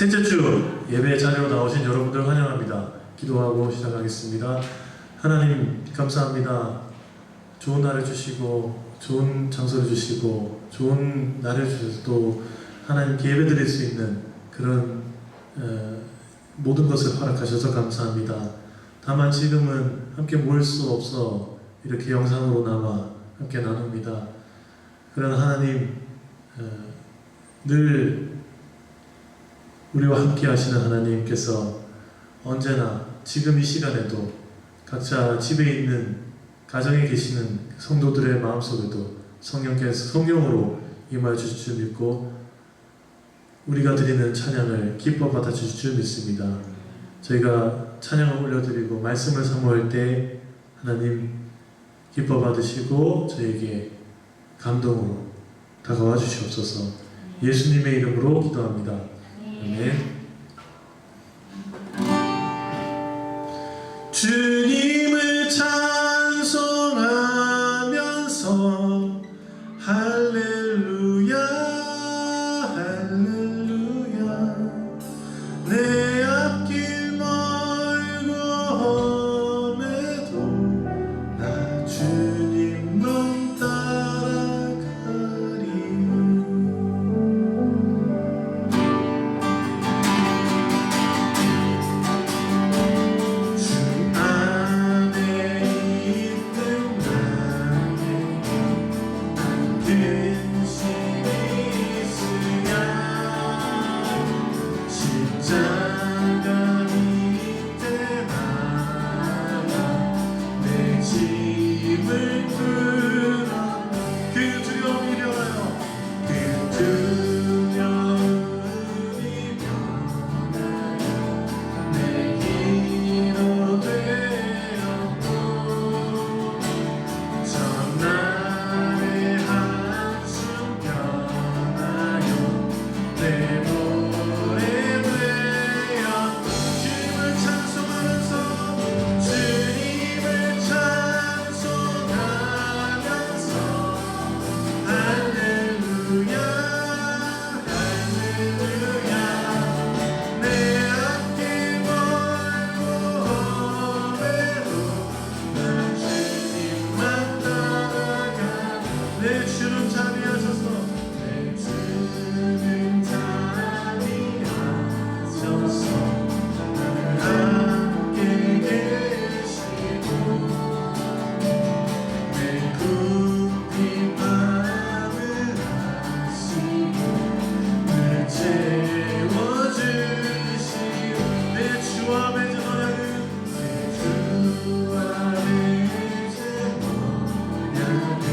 셋째 주 예배 자리로 나오신 여러분들 환영합니다. 기도하고 시작하겠습니다. 하나님 감사합니다. 좋은 날을 주시고 좋은 장소를 주시고 좋은 날을 주셔서 또 하나님께 예배 드릴 수 있는 그런 모든 것을 허락하셔서 감사합니다. 다만 지금은 함께 모일 수 없어 이렇게 영상으로나마 함께 나눕니다. 그러나 하나님 늘 우리와 함께 하시는 하나님께서 언제나 지금 이 시간에도 각자 집에 있는 가정에 계시는 성도들의 마음속에도 성령으로 임하여 주실 줄 믿고 우리가 드리는 찬양을 기뻐 받아 주실 줄 믿습니다. 저희가 찬양을 올려드리고 말씀을 사모할 때 하나님 기뻐 받으시고 저에게 감동으로 다가와 주시옵소서. 예수님의 이름으로 기도합니다. 아멘. 주님을 찬송하면서 할렐루야 할렐루야 내 앞길 멀고 험해도 나 주님만 따라가리. 주 안에 있는 나에게 근심이 있으랴 십자가 밑에 나가 내 짐을 풀어 그 두려움이 변하여 그 두려움이 변하여 내 힘으로 되었고 전날의 한숨 변하여 내 노래 되었고 주님을 찬송하면서 주님을 찬송하면서 할렐루야 할렐루야 내 앞길 멀고 험해도 나 주님만 따라가 내 주름 자비하셔서 내 주름 자비하셔서 나를 함께 계시고 내 굽힌 마음을 아시고 늘 채워주시오. 내 주와 맺은 언약은 내 주와 맺은 언약은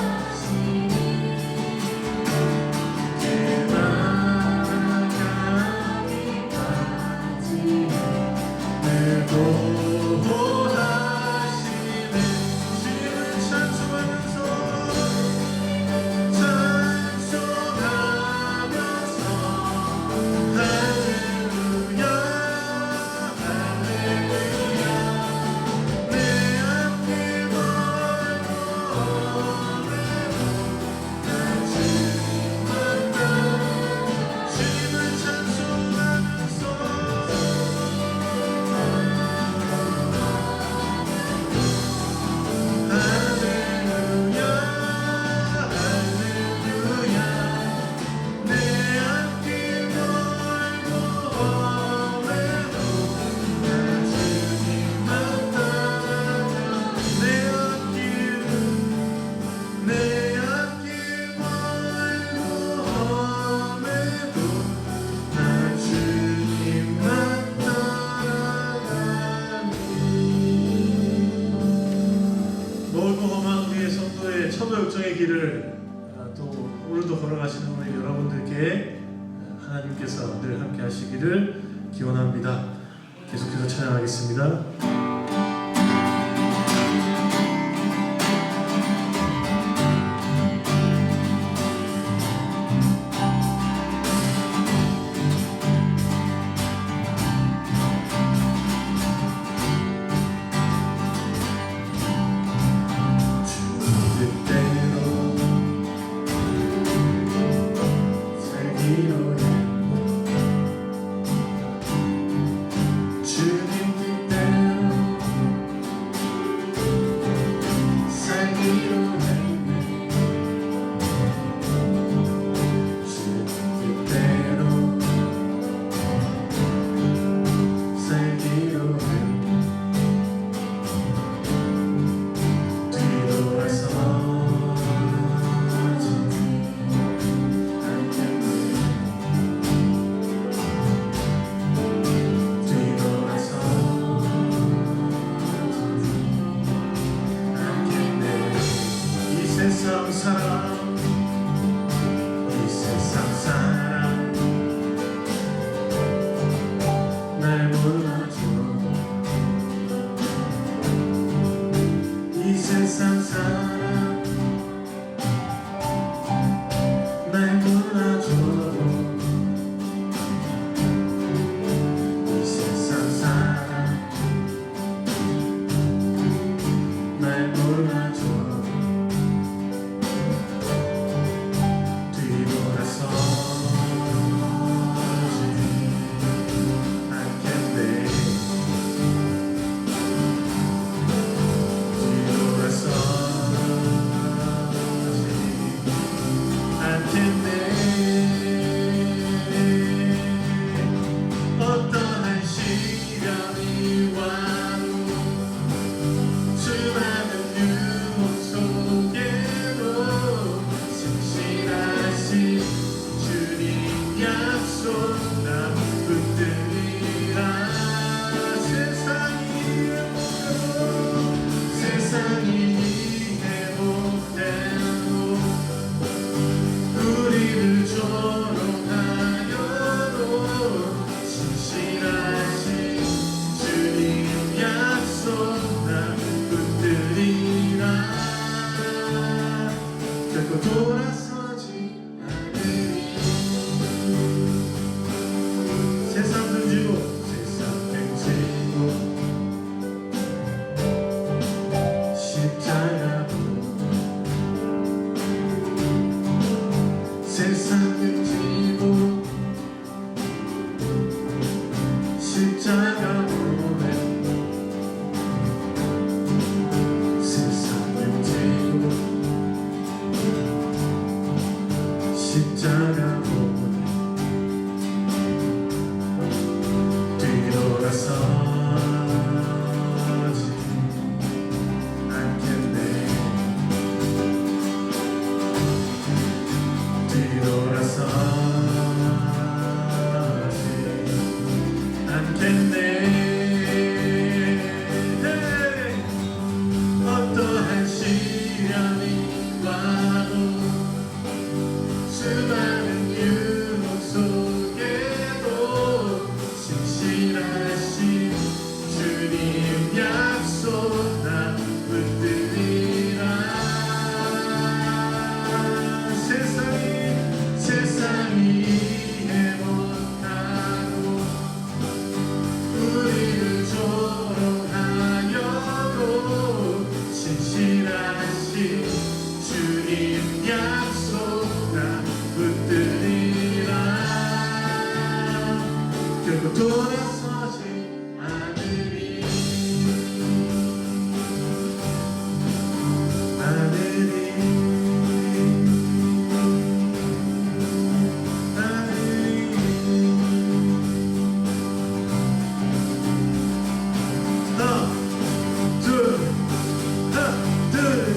영원하시니 그 나아가기까지 늘 보호하시네. 주님을 찬송하면서 할렐루야 할렐루야 내 앞길 멀고 험해도 나 주님만 따라 주님을 찬송하면서 할렐루야 할렐루야 내 앞길 멀고 험해도 나 주님만 따라 내 앞길 멀고 험해도 나 주님만 따라가니. 멀고 험한 우리의 성도의 천도역정의 길을 또 오늘도 걸어가시는 우리 여러분들께 하나님께서 늘 함께 하시기를 기원합니다. 계속해서 찬양하겠습니다. 주 뜻대로 십자가 보내 세상을 지고 십자가 보내 뒤돌아서지 않겠네 뒤돌아서지 않겠네 어떠한 시련이 와도 수많은 유혹 속에도 신실하신 주님 약속 나 붙들리라 세상이 이해 못하고 우리를 조롱하여도 신실하신 주님 약속 나 붙들리라 결국 돌아서지 않으리 하나 둘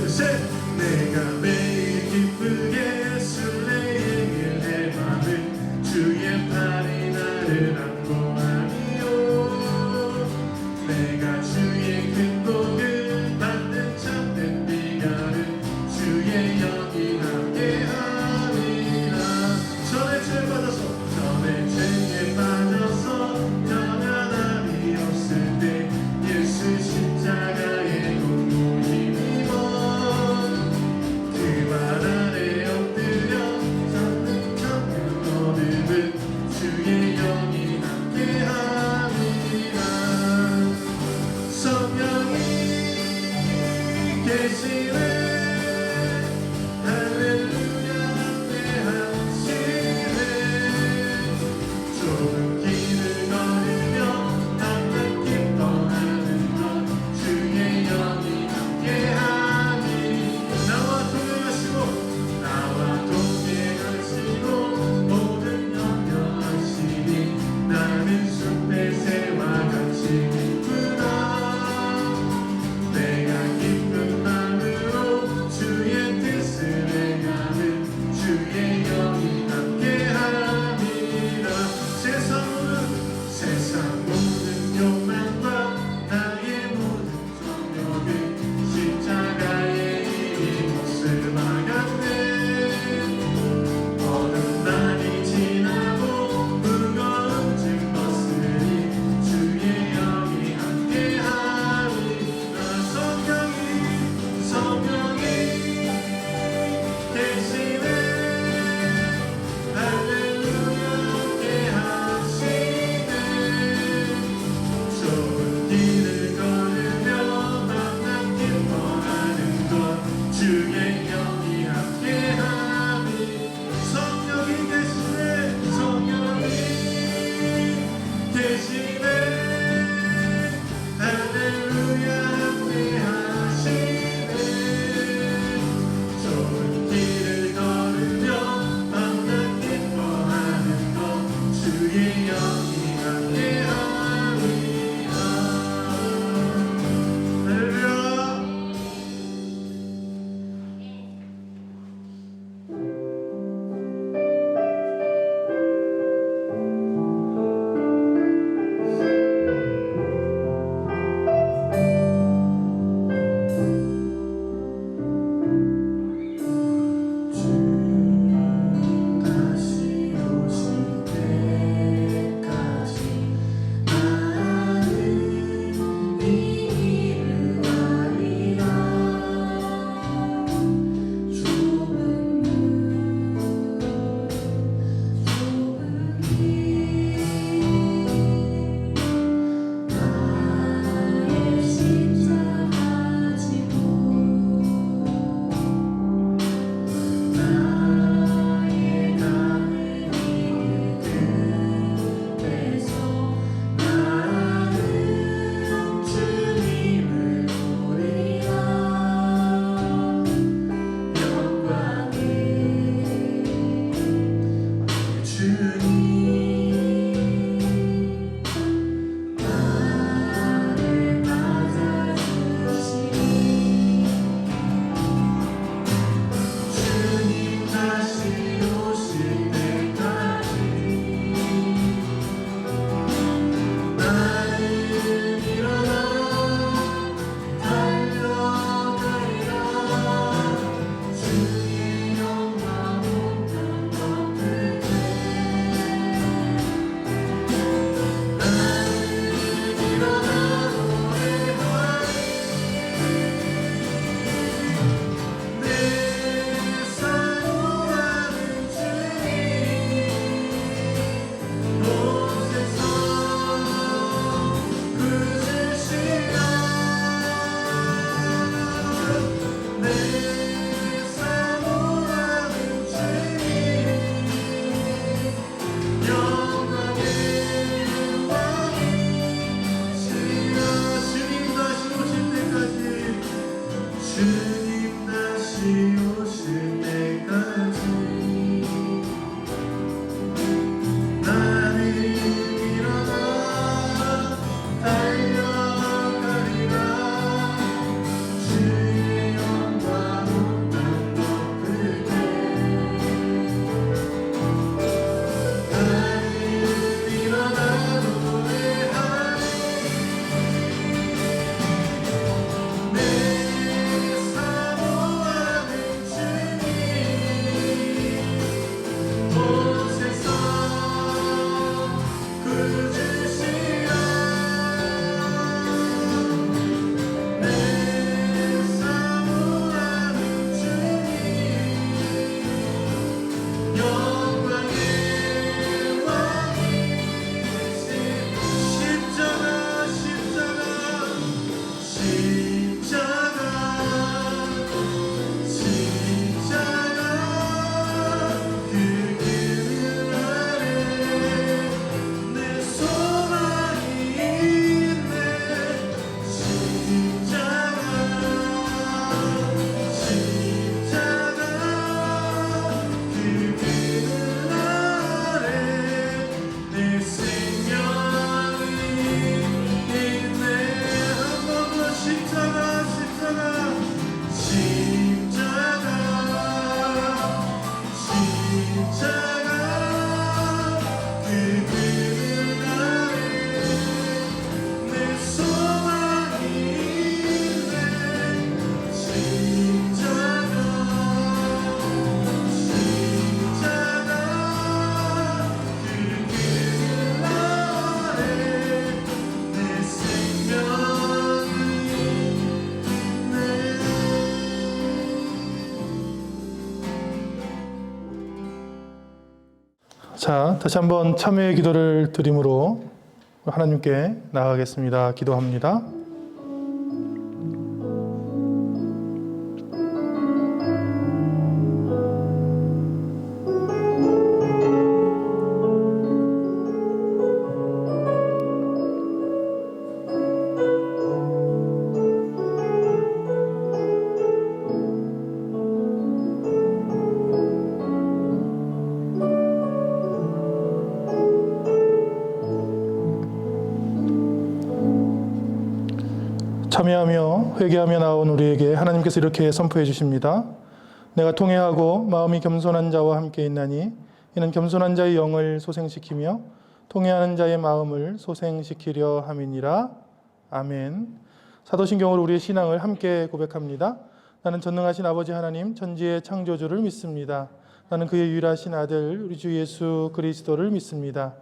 셋 내가 매일 기쁘게 술래행을 해마는 주의 팔이 나를 안고하니요 내가 주의 큰 복을 받는 참된 비결은 주의 영이 함께하리라 전에 죄에 빠져서 변화함이 없을 때 예수 십자가의 공로 힘입어 그 발 아래 엎드려 잡는 어둠은 주의 영이 함께하리라 성령이 계시네 할렐루야 함께하시네 좁은 길을 걸으며 항상 기뻐하는 것 주의 영이 함께하니 나와 동행하시고 모든 염려하시니 나는 숲의 새와 같이 기쁘다 내가 기쁜 마음으로 주의 뜻을 행하는 주의 영이 함께하리라 세상 모든 욕망과 나의 모든 정욕은 십자가의 이곳을 막았네 어느 날이 지나고 무거운 짐 벗으니 주의 영이 함께하리라 성령이 계시네 할렐루야 함께하시네 좁은 길을 걸으며 만나 기뻐하는 것 주의 영이 함께하니 성령이 계시네 할렐루야 함께하시네 좁은 길을 걸으며 만나 기뻐하는 것 주의 영이 함께하리라 할렐루야 다시 오실 때까지 자, 다시 한번 참회의 기도를 드림으로 하나님께 나아가겠습니다. 기도합니다. 참회하며 회개하며 나온 우리에게 하나님께서 이렇게 선포해 주십니다. 내가 통회하고 마음이 겸손한 자와 함께 있나니 이는 겸손한 자의 영을 소생시키며 통회하는 자의 마음을 소생시키려 함이니라. 아멘. 사도신경으로 우리의 신앙을 함께 고백합니다. 나는 전능하신 아버지 하나님 천지의 창조주를 믿습니다. 나는 그의 유일하신 아들 우리 주 예수 그리스도를 믿습니다.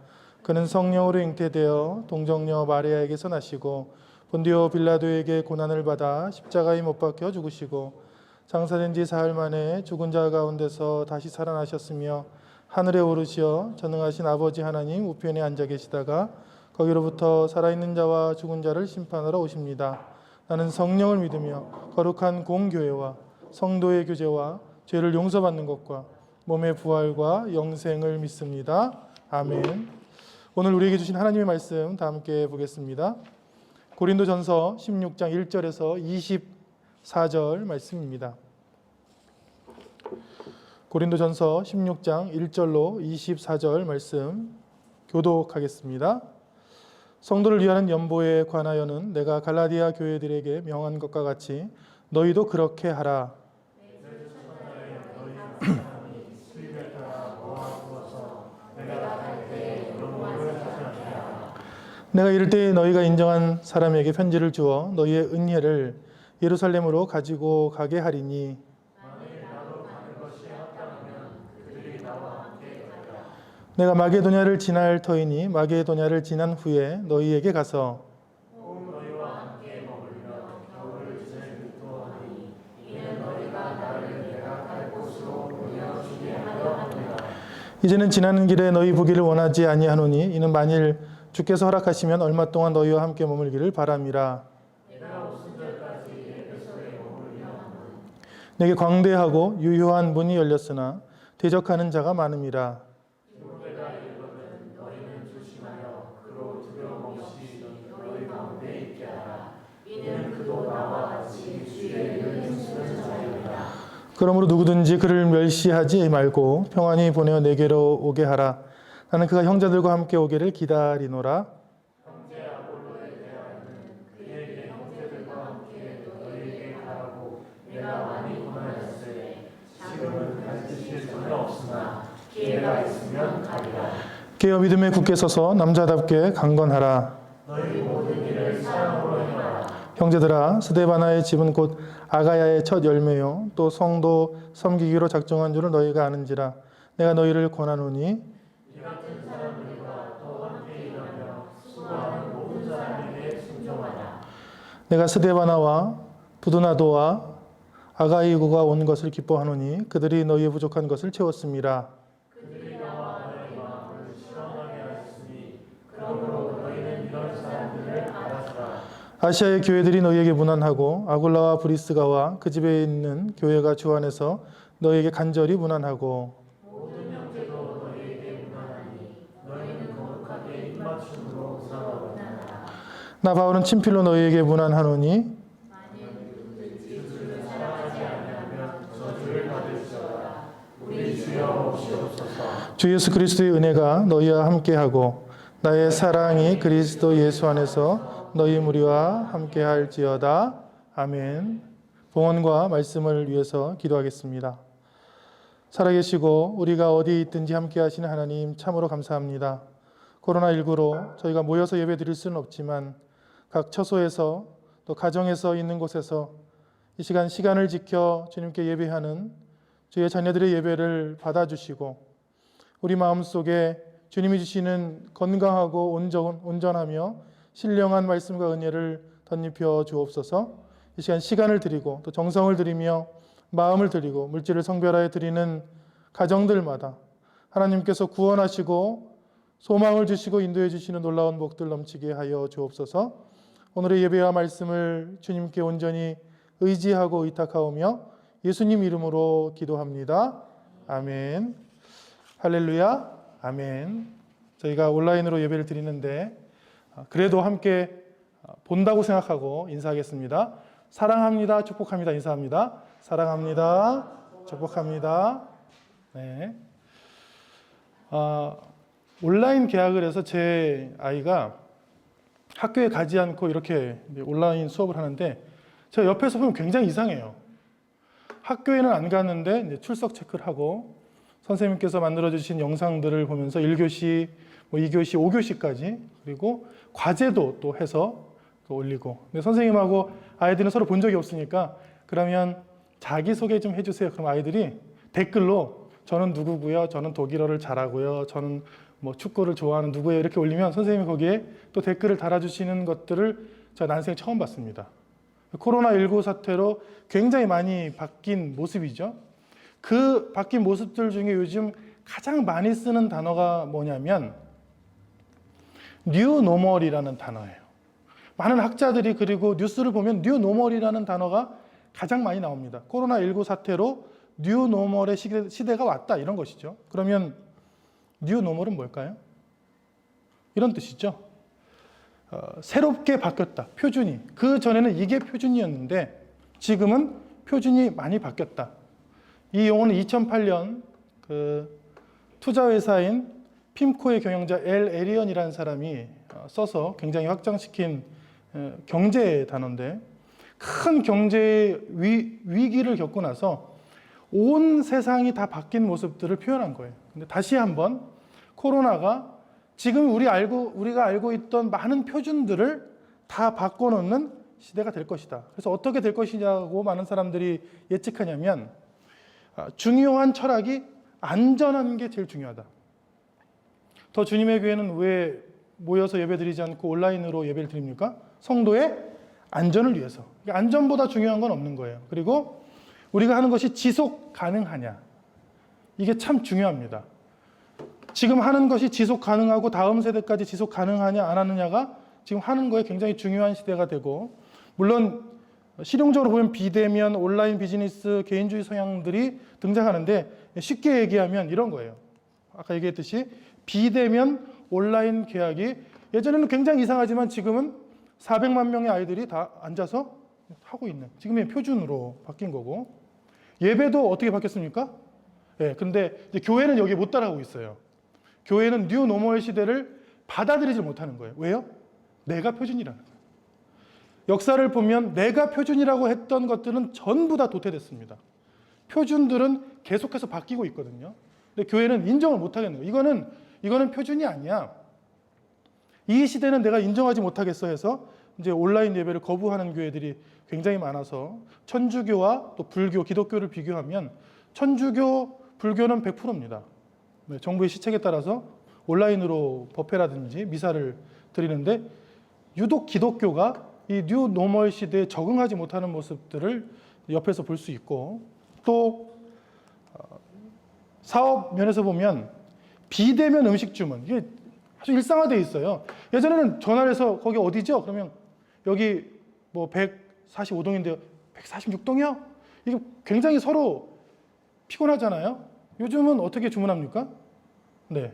그는 성령으로 잉태되어 동정녀 마리아에게서 나시고 본디오 빌라도에게 고난을 받아 십자가에 못 박혀 죽으시고 장사된 지 사흘 만에 죽은 자 가운데서 다시 살아나셨으며 하늘에 오르시어 전능하신 아버지 하나님 우편에 앉아 계시다가 거기로부터 살아있는 자와 죽은 자를 심판하러 오십니다. 나는 성령을 믿으며 거룩한 공교회와 성도의 교제와 죄를 용서받는 것과 몸의 부활과 영생을 믿습니다. 아멘. 오늘 우리에게 주신 하나님의 말씀 다 함께 보겠습니다. 고린도전서 16장 1절에서 24절 말씀입니다. 고린도전서 16장 1절로 24절 말씀 교독하겠습니다. 성도를 위하는 연보에 관하여는 내가 갈라디아 교회들에게 명한 것과 같이 너희도 그렇게 하라. 내가 이를 때 너희가 인정한 사람에게 편지를 주어 너희의 은혜를 예루살렘으로 가지고 가게 하리니 내가 마게도냐를 지날 터이니 마게도냐를 지난 후에 너희에게 가서 이제는 지나는 길에 너희 보기를 원하지 아니하노니 이는 만일 주께서 허락하시면 얼마 동안 너희와 함께 머물기를 바람이라. 내게 광대하고 유효한 문이 열렸으나 대적하는 자가 많음이라. 그러므로 누구든지 그를 멸시하지 말고 평안히 보내어 내게로 오게 하라. 나는 그가 형제들과 함께 오기를 기다리노라. 깨어 믿음에 굳게 서서 남자답게 강건하라. 형제들아, 스데바나의 집은 곧 아가야의 첫 열매요 또 성도 섬기기로 작정한 줄을 너희가 아는지라. 내가 너희를 권하노니 내가 스데바나와 부두나도와 아가이고가 온 것을 기뻐하노니 그들이 너희의 부족한 것을 채웠음이라. 아시아의 교회들이 너희에게 문안하고 아굴라와 브리스가와 그 집에 있는 교회가 주 안에서 너희에게 간절히 문안하고 모든 형제도 너희에게 문안하니 너희는 거룩하게 입맞춤으로 문안하라. 나 바울은 친필로 너희에게 문안하노니 주 예수 그리스도의 은혜가 너희와 함께하고 나의 사랑이 그리스도 예수 안에서 너희 무리와 함께할지어다. 아멘. 봉헌과 말씀을 위해서 기도하겠습니다. 살아계시고 우리가 어디 있든지 함께하시는 하나님 참으로 감사합니다. 코로나19로 저희가 모여서 예배 드릴 수는 없지만 각 처소에서 또 가정에서 있는 곳에서 이 시간을 지켜 주님께 예배하는 주의 자녀들의 예배를 받아주시고 우리 마음속에 주님이 주시는 건강하고 온전하며 신령한 말씀과 은혜를 덧입혀 주옵소서. 이 시간을 드리고 또 정성을 드리며 마음을 드리고 물질을 성별하여 드리는 가정들마다 하나님께서 구원하시고 소망을 주시고 인도해 주시는 놀라운 복들 넘치게 하여 주옵소서. 오늘의 예배와 말씀을 주님께 온전히 의지하고 의탁하오며 예수님 이름으로 기도합니다. 아멘. 할렐루야. 아멘. 저희가 온라인으로 예배를 드리는데 그래도 함께 본다고 생각하고 인사하겠습니다. 사랑합니다. 축복합니다. 인사합니다. 사랑합니다. 축복합니다. 네. 온라인 개학을 해서 제 아이가 학교에 가지 않고 이렇게 온라인 수업을 하는데 제가 옆에서 보면 굉장히 이상해요. 학교에는 안 갔는데 이제 출석 체크를 하고 선생님께서 만들어주신 영상들을 보면서 1교시, 2교시, 5교시까지 그리고 과제도 또 해서 또 올리고. 근데 선생님하고 아이들은 서로 본 적이 없으니까 그러면 자기소개 좀 해주세요. 그럼 아이들이 댓글로 저는 누구고요, 저는 독일어를 잘하고요, 저는 뭐 축구를 좋아하는 누구예요 이렇게 올리면 선생님이 거기에 또 댓글을 달아주시는 것들을 제가 난생 처음 봤습니다. 코로나19 사태로 굉장히 많이 바뀐 모습이죠. 그 바뀐 모습들 중에 요즘 가장 많이 쓰는 단어가 뭐냐면 뉴노멀이라는 단어예요. 많은 학자들이 그리고 뉴스를 보면 뉴노멀이라는 단어가 가장 많이 나옵니다. 코로나19 사태로 뉴노멀의 시대가 왔다 이런 것이죠. 그러면 뉴노멀은 뭘까요? 이런 뜻이죠. 새롭게 바뀌었다. 표준이. 그 전에는 이게 표준이었는데 지금은 표준이 많이 바뀌었다. 이 용어는 2008년 그 투자회사인 핌코의 경영자 엘 에리언이라는 사람이 써서 굉장히 확장시킨 경제 단어인데 큰 경제 위기를 겪고 나서 온 세상이 다 바뀐 모습들을 표현한 거예요. 근데 다시 한번 코로나가 지금 우리가 알고 있던 많은 표준들을 다 바꿔놓는 시대가 될 것이다. 그래서 어떻게 될 것이냐고 많은 사람들이 예측하냐면 중요한 철학이 안전한 게 제일 중요하다. 더 주님의 교회는 왜 모여서 예배드리지 않고 온라인으로 예배를 드립니까? 성도의 안전을 위해서. 안전보다 중요한 건 없는 거예요. 그리고 우리가 하는 것이 지속 가능하냐. 이게 참 중요합니다. 지금 하는 것이 지속 가능하고 다음 세대까지 지속 가능하냐 안 하느냐가 지금 하는 거에 굉장히 중요한 시대가 되고 물론 실용적으로 보면 비대면, 온라인 비즈니스, 개인주의 성향들이 등장하는데 쉽게 얘기하면 이런 거예요. 아까 얘기했듯이 비대면 온라인 계약이 예전에는 굉장히 이상하지만 지금은 400만 명의 아이들이 다 앉아서 하고 있는 지금의 표준으로 바뀐 거고 예배도 어떻게 바뀌었습니까? 네, 근데 이제 교회는 여기에 못 따라가고 있어요. 교회는 뉴 노멀 시대를 받아들이지 못하는 거예요. 왜요? 내가 표준이라는 거예요. 역사를 보면 내가 표준이라고 했던 것들은 전부 다 도태됐습니다. 표준들은 계속해서 바뀌고 있거든요. 근데 교회는 인정을 못 하겠는 거예요. 이거는 표준이 아니야. 이 시대는 내가 인정하지 못하겠어 해서 이제 온라인 예배를 거부하는 교회들이 굉장히 많아서 천주교와 또 불교, 기독교를 비교하면 천주교, 불교는 100%입니다. 정부의 시책에 따라서 온라인으로 법회라든지 미사를 드리는데 유독 기독교가 이 뉴 노멀 시대에 적응하지 못하는 모습들을 옆에서 볼 수 있고 또 사업 면에서 보면 비대면 음식 주문 이게 아주 일상화되어 있어요. 예전에는 전화를 해서 거기 어디죠? 그러면 여기 뭐 145동인데요. 146동이요? 이게 굉장히 서로 피곤하잖아요. 요즘은 어떻게 주문합니까? 네.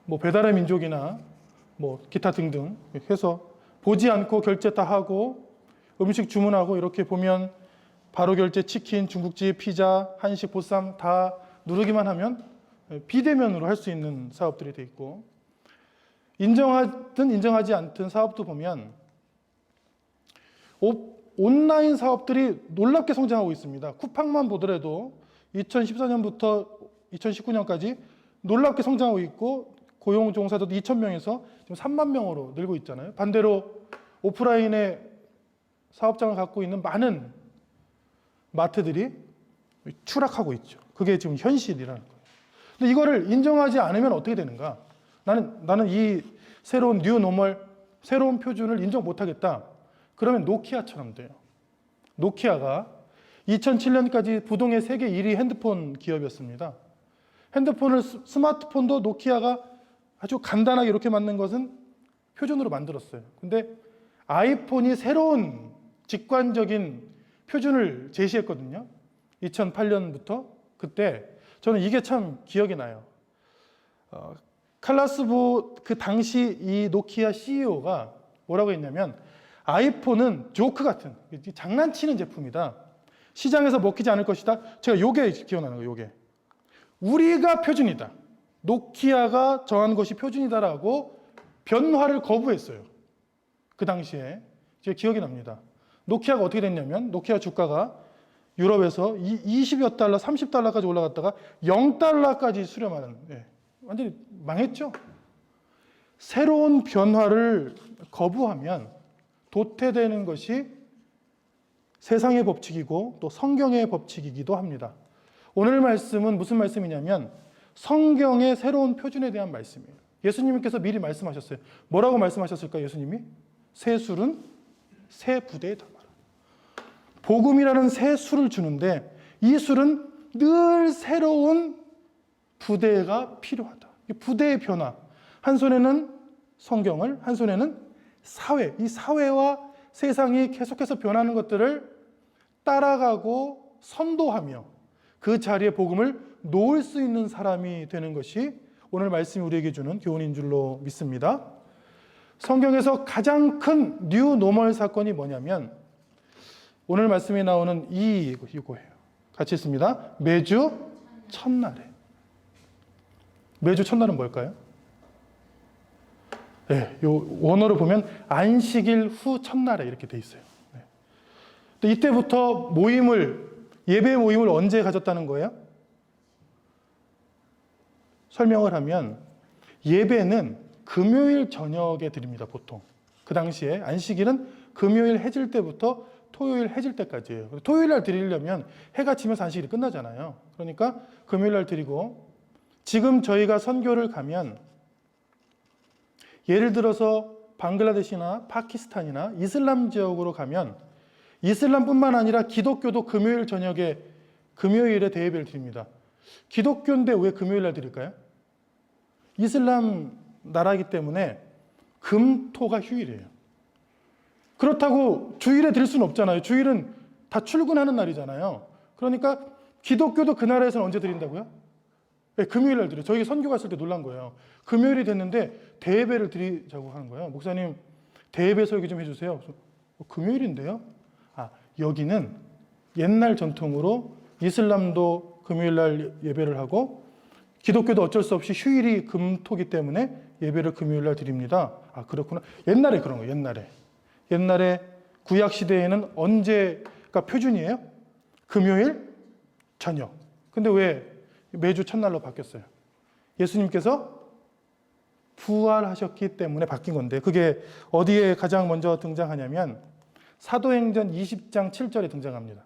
뭐 배달의 민족이나 뭐 기타 등등 해서 보지 않고 결제 다 하고 음식 주문하고 이렇게 보면 바로 결제 치킨, 중국집, 피자, 한식, 보쌈 다 누르기만 하면 비대면으로 할 수 있는 사업들이 돼 있고 인정하든 인정하지 않든 사업도 보면 온라인 사업들이 놀랍게 성장하고 있습니다. 쿠팡만 보더라도 2014년부터 2019년까지 놀랍게 성장하고 있고 고용 종사자도 2,000명에서 지금 3만 명으로 늘고 있잖아요. 반대로 오프라인의 사업장을 갖고 있는 많은 마트들이 추락하고 있죠. 그게 지금 현실이라는 거예요. 근데 이거를 인정하지 않으면 어떻게 되는가? 나는 이 새로운 뉴 노멀, 새로운 표준을 인정 못하겠다. 그러면 노키아처럼 돼요. 노키아가 2007년까지 부동의 세계 1위 핸드폰 기업이었습니다. 핸드폰을 스마트폰도 노키아가 아주 간단하게 이렇게 만든 것은 표준으로 만들었어요. 근데 아이폰이 새로운 직관적인 표준을 제시했거든요. 2008년부터. 그때 저는 이게 참 기억이 나요. 칼라스보 그 당시 이 노키아 CEO가 뭐라고 했냐면, 아이폰은 조크 같은 장난치는 제품이다. 시장에서 먹히지 않을 것이다. 제가 요게 기억나는 거예요. 요게 우리가 표준이다. 노키아가 정한 것이 표준이다라고 변화를 거부했어요. 그 당시에 제 기억이 납니다. 노키아가 어떻게 됐냐면, 노키아 주가가 유럽에서 20여 달러, 30달러까지 올라갔다가 0달러까지 수렴하는, 완전히 망했죠. 새로운 변화를 거부하면 도태되는 것이 세상의 법칙이고 또 성경의 법칙이기도 합니다. 오늘 말씀은 무슨 말씀이냐면 성경의 새로운 표준에 대한 말씀이에요. 예수님께서 미리 말씀하셨어요. 뭐라고 말씀하셨을까요, 예수님이? 새 술은 새 부대에 담아라. 복음이라는 새 술을 주는데 이 술은 늘 새로운 부대가 필요하다. 부대의 변화. 한 손에는 성경을, 한 손에는 사회. 이 사회와 세상이 계속해서 변하는 것들을 따라가고 선도하며 그 자리에 복음을 놓을 수 있는 사람이 되는 것이 오늘 말씀이 우리에게 주는 교훈인 줄로 믿습니다. 성경에서 가장 큰 뉴 노멀 사건이 뭐냐면 오늘 말씀에 나오는 이거예요. 같이 읽습니다. 매주 첫날에. 매주 첫날은 뭘까요? 네, 요 원어로 보면 안식일 후 첫날에 이렇게 돼 있어요. 네. 이때부터 예배 모임을 언제 가졌다는 거예요? 설명을 하면 예배는 금요일 저녁에 드립니다, 보통. 그 당시에 안식일은 금요일 해질 때부터 토요일 해질 때까지예요. 토요일 날 드리려면 해가 지면서 안식일이 끝나잖아요. 그러니까 금요일 날 드리고, 지금 저희가 선교를 가면 예를 들어서 방글라데시나 파키스탄이나 이슬람 지역으로 가면 이슬람뿐만 아니라 기독교도 금요일 저녁에 금요일에 대예배를 드립니다. 기독교인데 왜 금요일 날 드릴까요? 이슬람 나라이기 때문에 금토가 휴일이에요. 그렇다고 주일에 드릴 수는 없잖아요. 주일은 다 출근하는 날이잖아요. 그러니까 기독교도 그 나라에서는 언제 드린다고요? 네, 금요일 날 드려요. 저희 선교 갔을 때 놀란 거예요. 금요일이 됐는데 대예배를 드리자고 하는 거예요. 목사님, 대예배 설교 좀 해주세요. 금요일인데요? 여기는 옛날 전통으로 이슬람도 금요일 날 예배를 하고 기독교도 어쩔 수 없이 휴일이 금토기 때문에 예배를 금요일 날 드립니다. 그렇구나. 옛날에 그런 거예요. 옛날에 구약 시대에는 언제가 표준이에요? 금요일 저녁. 근데 왜 매주 첫날로 바뀌었어요? 예수님께서 부활하셨기 때문에 바뀐 건데, 그게 어디에 가장 먼저 등장하냐면 사도행전 20장 7절에 등장합니다.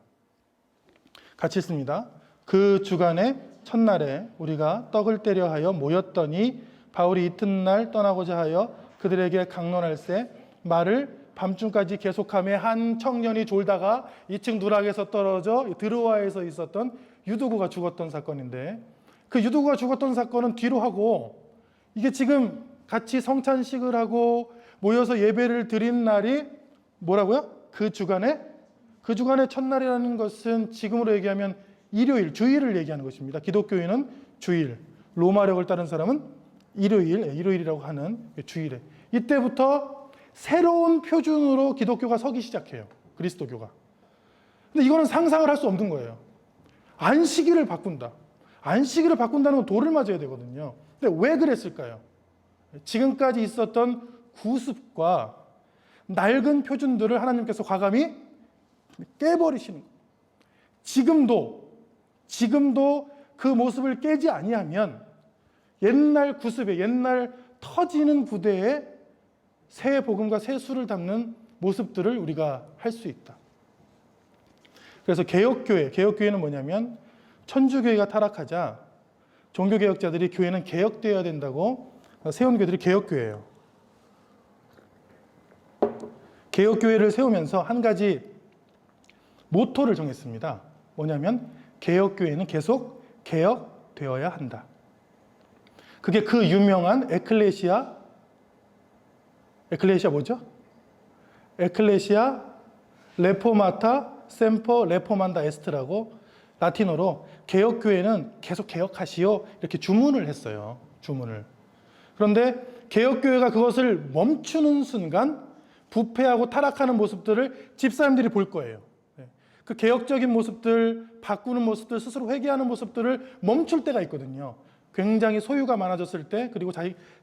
같이 읽습니다. 그 주간의 첫날에 우리가 떡을 떼려 하여 모였더니 바울이 이튿날 떠나고자 하여 그들에게 강론할새 말을 밤중까지 계속하며 한 청년이 졸다가 2층 누락에서 떨어져 드로아에서 있었던 유두구가 죽었던 사건인데, 그 유두구가 죽었던 사건은 뒤로 하고, 이게 지금 같이 성찬식을 하고 모여서 예배를 드린 날이 뭐라고요? 그 주간의 첫날이라는 것은 지금으로 얘기하면 일요일, 주일을 얘기하는 것입니다. 기독교인은 주일, 로마력을 따른 사람은 일요일이라고 하는 주일에, 이때부터 새로운 표준으로 기독교가 서기 시작해요. 그리스도교가. 근데 이거는 상상을 할 수 없는 거예요. 안식일을 바꾼다. 안식일을 바꾼다는 건 돌을 맞아야 되거든요. 근데 왜 그랬을까요? 지금까지 있었던 구습과 낡은 표준들을 하나님께서 과감히 깨버리시는 거예요. 지금도 그 모습을 깨지 아니하면 옛날 구습에, 옛날 터지는 부대에 새 복음과 새 술을 담는 모습들을 우리가 할 수 있다. 그래서 개혁교회는 뭐냐면 천주교회가 타락하자 종교개혁자들이 교회는 개혁되어야 된다고 세운 교회들이 개혁교회예요. 개혁교회를 세우면서 한 가지 모토를 정했습니다. 뭐냐면 개혁교회는 계속 개혁되어야 한다. 그게 그 유명한 에클레시아 뭐죠? 에클레시아 레포마타 셈퍼 레포만다 에스트라고 라틴어로 개혁교회는 계속 개혁하시오 이렇게 주문을 했어요. 주문을. 그런데 개혁교회가 그것을 멈추는 순간 부패하고 타락하는 모습들을 집사님들이 볼 거예요. 그 개혁적인 모습들, 바꾸는 모습들, 스스로 회개하는 모습들을 멈출 때가 있거든요. 굉장히 소유가 많아졌을 때, 그리고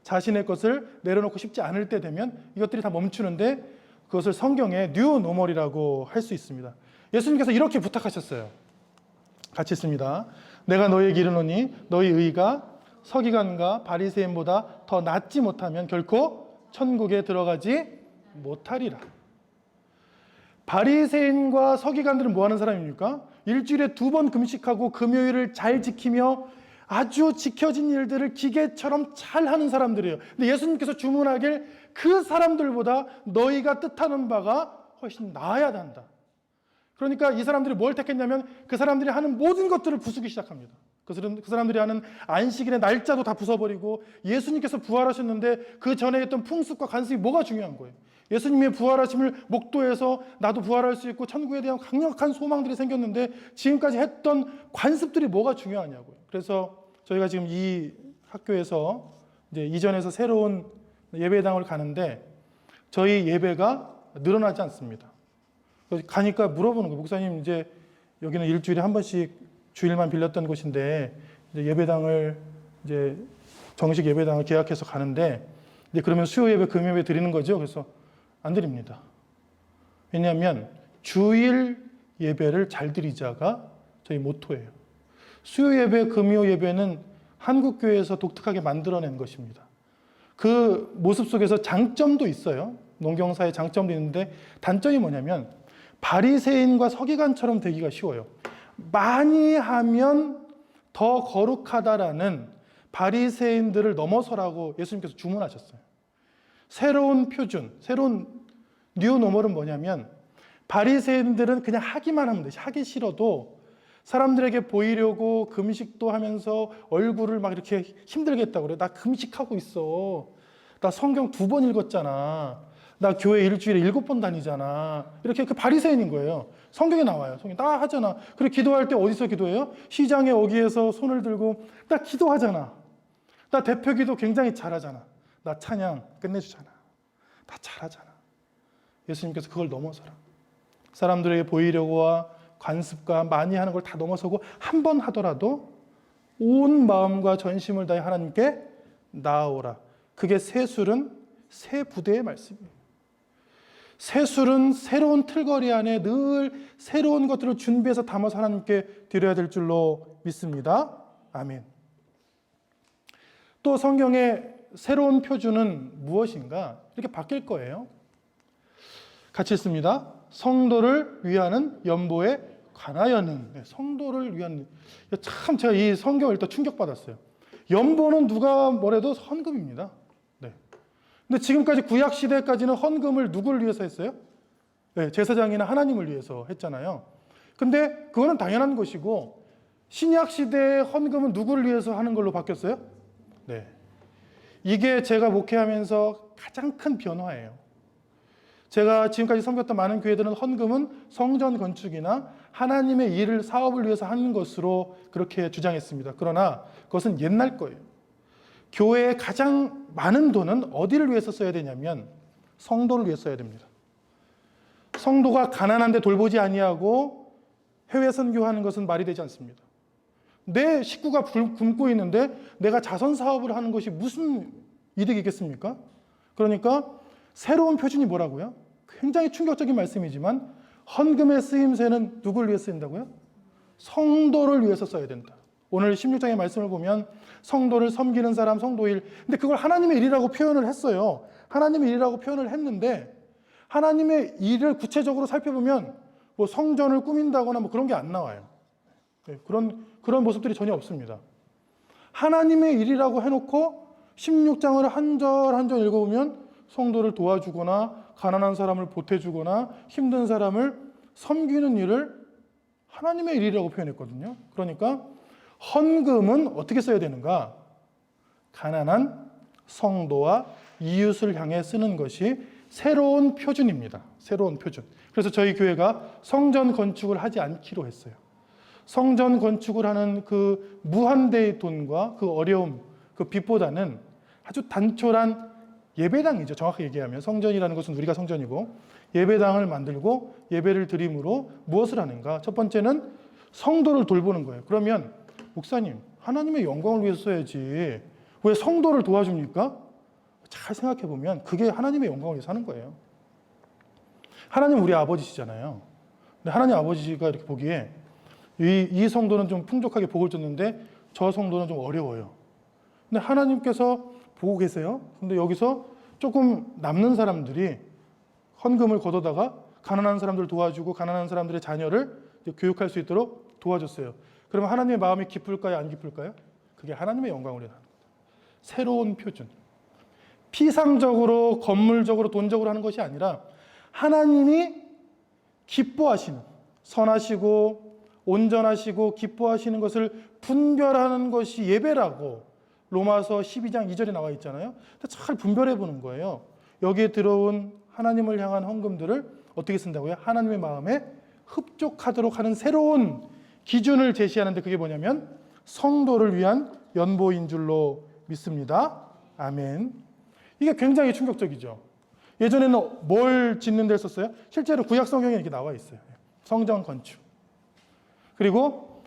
자신의 것을 내려놓고 싶지 않을 때 되면 이것들이 다 멈추는데 그것을 성경에 뉴 노멀이라고 할 수 있습니다. 예수님께서 이렇게 부탁하셨어요. 같이 있습니다. 내가 너희에게 이르노니 너희 의가 서기관과 바리새인보다 더 낫지 못하면 결코 천국에 들어가지 못하리라. 바리새인과 서기관들은 뭐 하는 사람입니까? 일주일에 2번 금식하고 금요일을 잘 지키며 아주 지켜진 일들을 기계처럼 잘 하는 사람들이에요. 근데 예수님께서 주문하길 그 사람들보다 너희가 뜻하는 바가 훨씬 나아야 한다. 그러니까 이 사람들이 뭘 택했냐면 그 사람들이 하는 모든 것들을 부수기 시작합니다. 그 사람들이 하는 안식일의 날짜도 다 부숴버리고 예수님께서 부활하셨는데 그 전에 했던 풍습과 관습이 뭐가 중요한 거예요. 예수님의 부활하심을 목도해서 나도 부활할 수 있고 천국에 대한 강력한 소망들이 생겼는데 지금까지 했던 관습들이 뭐가 중요하냐고요. 그래서 저희가 지금 이 학교에서 이제 이전에서 새로운 예배당을 가는데 저희 예배가 늘어나지 않습니다. 가니까 물어보는 거예요. 목사님, 이제 여기는 일주일에 한 번씩 주일만 빌렸던 곳인데 이제 예배당을 이제 정식 예배당을 계약해서 가는데 이제 그러면 수요 예배, 금 예배 드리는 거죠? 그래서 안 드립니다. 왜냐하면 주일 예배를 잘 드리자가 저희 모토예요. 수요 예배, 금요 예배는 한국 교회에서 독특하게 만들어낸 것입니다. 그 모습 속에서 장점도 있어요. 농경사의 장점도 있는데 단점이 뭐냐면 바리새인과 서기관처럼 되기가 쉬워요. 많이 하면 더 거룩하다라는 바리새인들을 넘어서라고 예수님께서 주문하셨어요. 새로운 표준, 새로운 뉴 노멀은 뭐냐면 바리새인들은 그냥 하기만 하면 돼. 하기 싫어도 사람들에게 보이려고 금식도 하면서 얼굴을 막 이렇게 힘들게 했다고 그래. 나 금식하고 있어. 나 성경 2번 읽었잖아. 나 교회 일주일에 7번 다니잖아. 이렇게 그 바리새인인 거예요. 성경에 나와요. 성경 다 하잖아. 그리고 기도할 때 어디서 기도해요? 시장의 어귀에서 손을 들고 나 기도하잖아. 나 대표 기도 굉장히 잘하잖아. 나 찬양 끝내주잖아. 다 잘하잖아. 예수님께서 그걸 넘어서라. 사람들에게 보이려고와 관습과 많이 하는 걸 다 넘어서고 한 번 하더라도 온 마음과 전심을 다해 하나님께 나아오라. 그게 새술은 새 부대의 말씀이에요. 새술은 새로운 틀거리 안에 늘 새로운 것들을 준비해서 담아서 하나님께 드려야 될 줄로 믿습니다. 아멘. 또 성경의 새로운 표준은 무엇인가? 이렇게 바뀔 거예요. 같이 읽습니다. 성도를 위하는 연보에 관하여는. 성도를 위한. 참 제가 이 성경을 일단 충격받았어요. 연보는 누가 뭐래도 헌금입니다. 네. 근데 지금까지 구약 시대까지는 헌금을 누구를 위해서 했어요? 네, 제사장이나 하나님을 위해서 했잖아요. 근데 그거는 당연한 것이고 신약 시대의 헌금은 누구를 위해서 하는 걸로 바뀌었어요? 네. 이게 제가 목회하면서 가장 큰 변화예요. 제가 지금까지 섬겼던 많은 교회들은 헌금은 성전 건축이나 하나님의 일을, 사업을 위해서 하는 것으로 그렇게 주장했습니다. 그러나 그것은 옛날 거예요. 교회의 가장 많은 돈은 어디를 위해서 써야 되냐면 성도를 위해서 써야 됩니다. 성도가 가난한데 돌보지 아니하고 해외 선교하는 것은 말이 되지 않습니다. 내 식구가 굶고 있는데 내가 자선 사업을 하는 것이 무슨 이득이겠습니까? 그러니까 새로운 표준이 뭐라고요? 굉장히 충격적인 말씀이지만 헌금의 쓰임새는 누구를 위해 쓰인다고요? 성도를 위해서 써야 된다. 오늘 16장의 말씀을 보면 성도를 섬기는 사람, 성도일. 근데 그걸 하나님의 일이라고 표현을 했어요. 하나님의 일이라고 표현을 했는데 하나님의 일을 구체적으로 살펴보면 뭐 성전을 꾸민다거나 뭐 그런 게 안 나와요. 그런 모습들이 전혀 없습니다. 하나님의 일이라고 해놓고 16장을 한 절 한 절 읽어보면 성도를 도와주거나 가난한 사람을 보태주거나 힘든 사람을 섬기는 일을 하나님의 일이라고 표현했거든요. 그러니까 헌금은 어떻게 써야 되는가? 가난한 성도와 이웃을 향해 쓰는 것이 새로운 표준입니다. 새로운 표준. 그래서 저희 교회가 성전 건축을 하지 않기로 했어요. 성전 건축을 하는 그 무한대의 돈과 그 어려움, 그 빚보다는 아주 단촐한 예배당이죠. 정확하게 얘기하면 성전이라는 것은 우리가 성전이고 예배당을 만들고 예배를 드림으로 무엇을 하는가? 첫 번째는 성도를 돌보는 거예요. 그러면 목사님, 하나님의 영광을 위해서 써야지 왜 성도를 도와줍니까? 잘 생각해 보면 그게 하나님의 영광을 위해서 하는 거예요. 하나님 우리 아버지시잖아요. 근데 하나님 아버지가 이렇게 보기에 이 성도는 좀 풍족하게 복을 줬는데 저 성도는 좀 어려워요. 근데 하나님께서 보고 계세요. 근데 여기서 조금 남는 사람들이 헌금을 걷어다가 가난한 사람들을 도와주고 가난한 사람들의 자녀를 교육할 수 있도록 도와줬어요. 그러면 하나님의 마음이 기쁠까요? 안 기쁠까요? 그게 하나님의 영광을 위해서 하는 겁니다. 새로운 표준. 피상적으로, 건물적으로, 돈적으로 하는 것이 아니라 하나님이 기뻐하시는, 선하시고 온전하시고 기뻐하시는 것을 분별하는 것이 예배라고 로마서 12장 2절에 나와 있잖아요. 잘 분별해 보는 거예요. 여기에 들어온 하나님을 향한 헌금들을 어떻게 쓴다고요? 하나님의 마음에 흡족하도록 하는 새로운 기준을 제시하는데 그게 뭐냐면 성도를 위한 연보인 줄로 믿습니다. 아멘. 이게 굉장히 충격적이죠. 예전에는 뭘 짓는 데 썼어요? 실제로 구약 성경에 이렇게 나와 있어요. 성전 건축. 그리고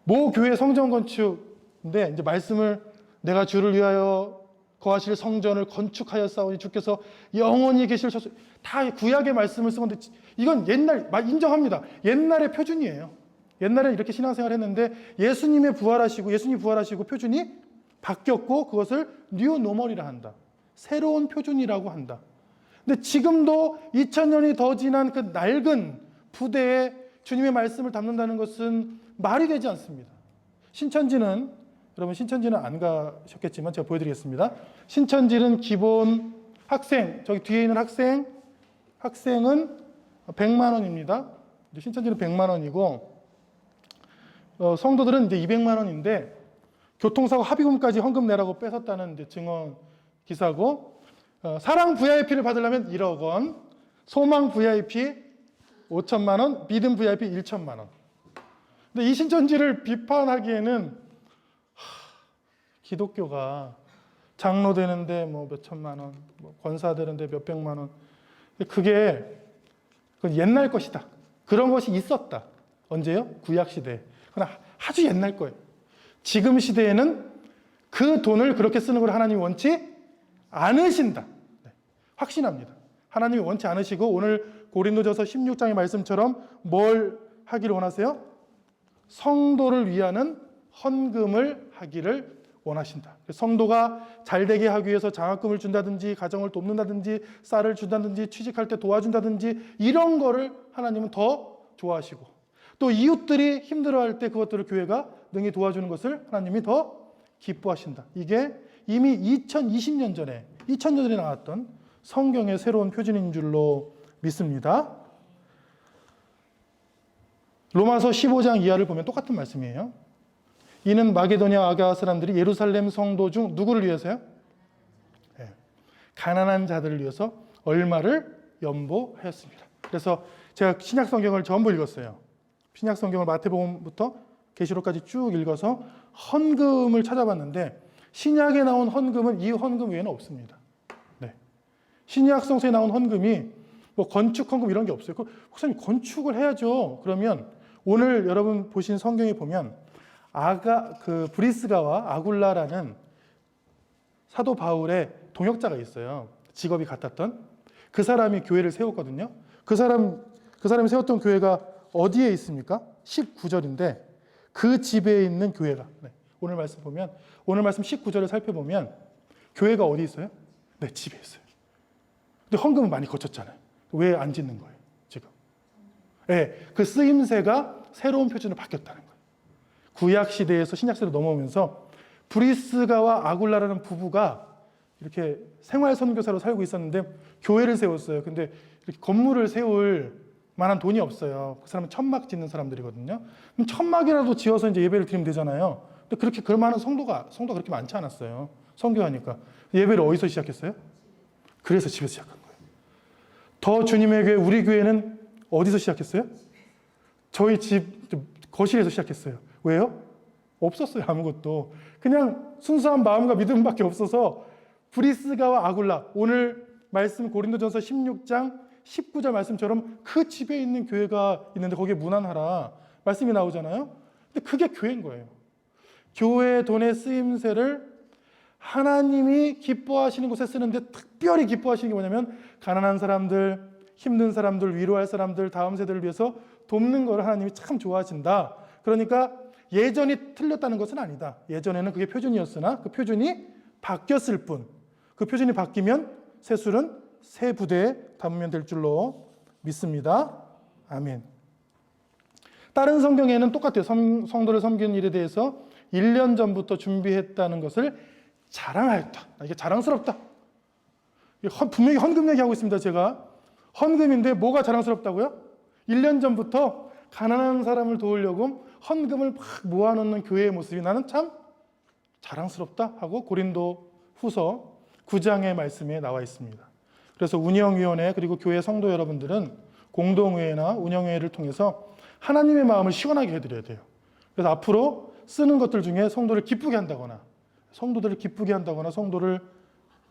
모 교회 성전 건축인데 이제 말씀을 내가 주를 위하여 거하실 성전을 건축하였사오니 주께서 영원히 계실 소 다 구약의 말씀을 쓰는데 이건 옛날 인정합니다. 옛날의 표준이에요. 옛날에 이렇게 신앙생활을 했는데 예수님이 부활하시고 표준이 바뀌었고 그것을 뉴 노멀이라 한다. 새로운 표준이라고 한다. 근데 지금도 2000년이 더 지난 그 낡은 부대에 주님의 말씀을 담는다는 것은 말이 되지 않습니다. 여러분 신천지는 안 가셨겠지만 제가 보여드리겠습니다. 신천지는 기본 학생, 저기 뒤에 있는 학생은 100만 원입니다. 신천지는 100만 원이고 성도들은 이제 200만 원인데 교통사고 합의금까지 헌금 내라고 뺏었다는 이제 증언 기사고 사랑 VIP를 받으려면 1억 원, 소망 VIP 5천만 원, 믿음 VIP 1천만 원. 근데 이 신천지를 비판하기에는 기독교가 장로 되는데 뭐 몇 천만 원, 뭐 권사 되는데 몇 백만 원. 그건 옛날 것이다. 그런 것이 있었다. 언제요? 구약 시대. 그러나 아주 옛날 거예요. 지금 시대에는 그 돈을 그렇게 쓰는 걸 하나님이 원치 않으신다. 네, 확신합니다. 하나님이 원치 않으시고 오늘 고린도전서 16장의 말씀처럼 뭘 하기를 원하세요? 성도를 위하는 헌금을 하기를 원하신다. 성도가 잘되게 하기 위해서 장학금을 준다든지 가정을 돕는다든지 쌀을 준다든지 취직할 때 도와준다든지 이런 거를 하나님은 더 좋아하시고 또 이웃들이 힘들어할 때 그것들을 교회가 능히 도와주는 것을 하나님이 더 기뻐하신다. 이게 이미 2020년 전에 나왔던 성경의 새로운 표준인 줄로 믿습니다. 로마서 15장 이하를 보면 똑같은 말씀이에요. 이는 마게도냐 아가 사람들이 예루살렘 성도 중 누구를 위해서요? 네. 가난한 자들을 위해서 얼마를 연보하였습니다. 그래서 제가 신약 성경을 전부 읽었어요. 신약 성경을 마태복음부터 계시록까지 쭉 읽어서 헌금을 찾아봤는데 신약에 나온 헌금은 이 헌금 외에는 없습니다. 네. 신약 성서에 나온 헌금이 뭐 건축 헌금 이런 게 없어요. 목사님 건축을 해야죠. 그러면 오늘 여러분 보신 성경에 보면 브리스가와 아굴라라는 사도 바울의 동역자가 있어요. 직업이 같았던 그 사람이 교회를 세웠거든요. 그 사람이 세웠던 교회가 어디에 있습니까? 19절인데 그 집에 있는 교회가 오늘 말씀 19절을 살펴보면 교회가 어디 있어요? 네, 집에 있어요. 근데 헌금은 많이 거쳤잖아요. 왜 안 짓는 거예요, 지금? 네, 그 쓰임새가 새로운 표준으로 바뀌었다는 거예요. 구약 시대에서 신약 시대로 넘어오면서 브리스가와 아굴라라는 부부가 이렇게 생활 선교사로 살고 있었는데 교회를 세웠어요. 근데 이렇게 건물을 세울 만한 돈이 없어요. 그 사람은 천막 짓는 사람들이거든요. 그럼 천막이라도 지어서 이제 예배를 드리면 되잖아요. 근데 그럴 만한 성도가 그렇게 많지 않았어요. 선교하니까. 예배를 어디서 시작했어요? 그래서 집에서 시작한 거예요. 더 주님의 교회, 우리 교회는 어디서 시작했어요? 저희 집 거실에서 시작했어요. 왜요? 없었어요, 아무것도. 그냥 순수한 마음과 믿음밖에 없어서 브리스가와 아굴라, 오늘 말씀 고린도전서 16장 19절 말씀처럼 그 집에 있는 교회가 있는데 거기에 문안하라 말씀이 나오잖아요. 근데 그게 교회인 거예요. 교회 돈의 쓰임새를 하나님이 기뻐하시는 곳에 쓰는데 특별히 기뻐하시는 게 뭐냐면 가난한 사람들, 힘든 사람들, 위로할 사람들, 다음 세대를 위해서 돕는 걸 하나님이 참 좋아하신다. 그러니까 예전이 틀렸다는 것은 아니다. 예전에는 그게 표준이었으나 그 표준이 바뀌었을 뿐. 그 표준이 바뀌면 새술은 새 부대에 담으면 될 줄로 믿습니다. 아멘. 다른 성경에는 똑같아요. 성도를 섬기는 일에 대해서 1년 전부터 준비했다는 것을 자랑하였다. 이게 자랑스럽다. 분명히 헌금 얘기하고 있습니다. 제가 헌금인데 뭐가 자랑스럽다고요? 1년 전부터 가난한 사람을 도우려고 헌금을 막 모아놓는 교회의 모습이 나는 참 자랑스럽다 하고 고린도 후서 9장의 말씀에 나와 있습니다. 그래서 운영위원회 그리고 교회 성도 여러분들은 공동회의나 운영회의를 통해서 하나님의 마음을 시원하게 해드려야 돼요. 그래서 앞으로 쓰는 것들 중에 성도를 기쁘게 한다거나 성도들을 기쁘게 한다거나 성도를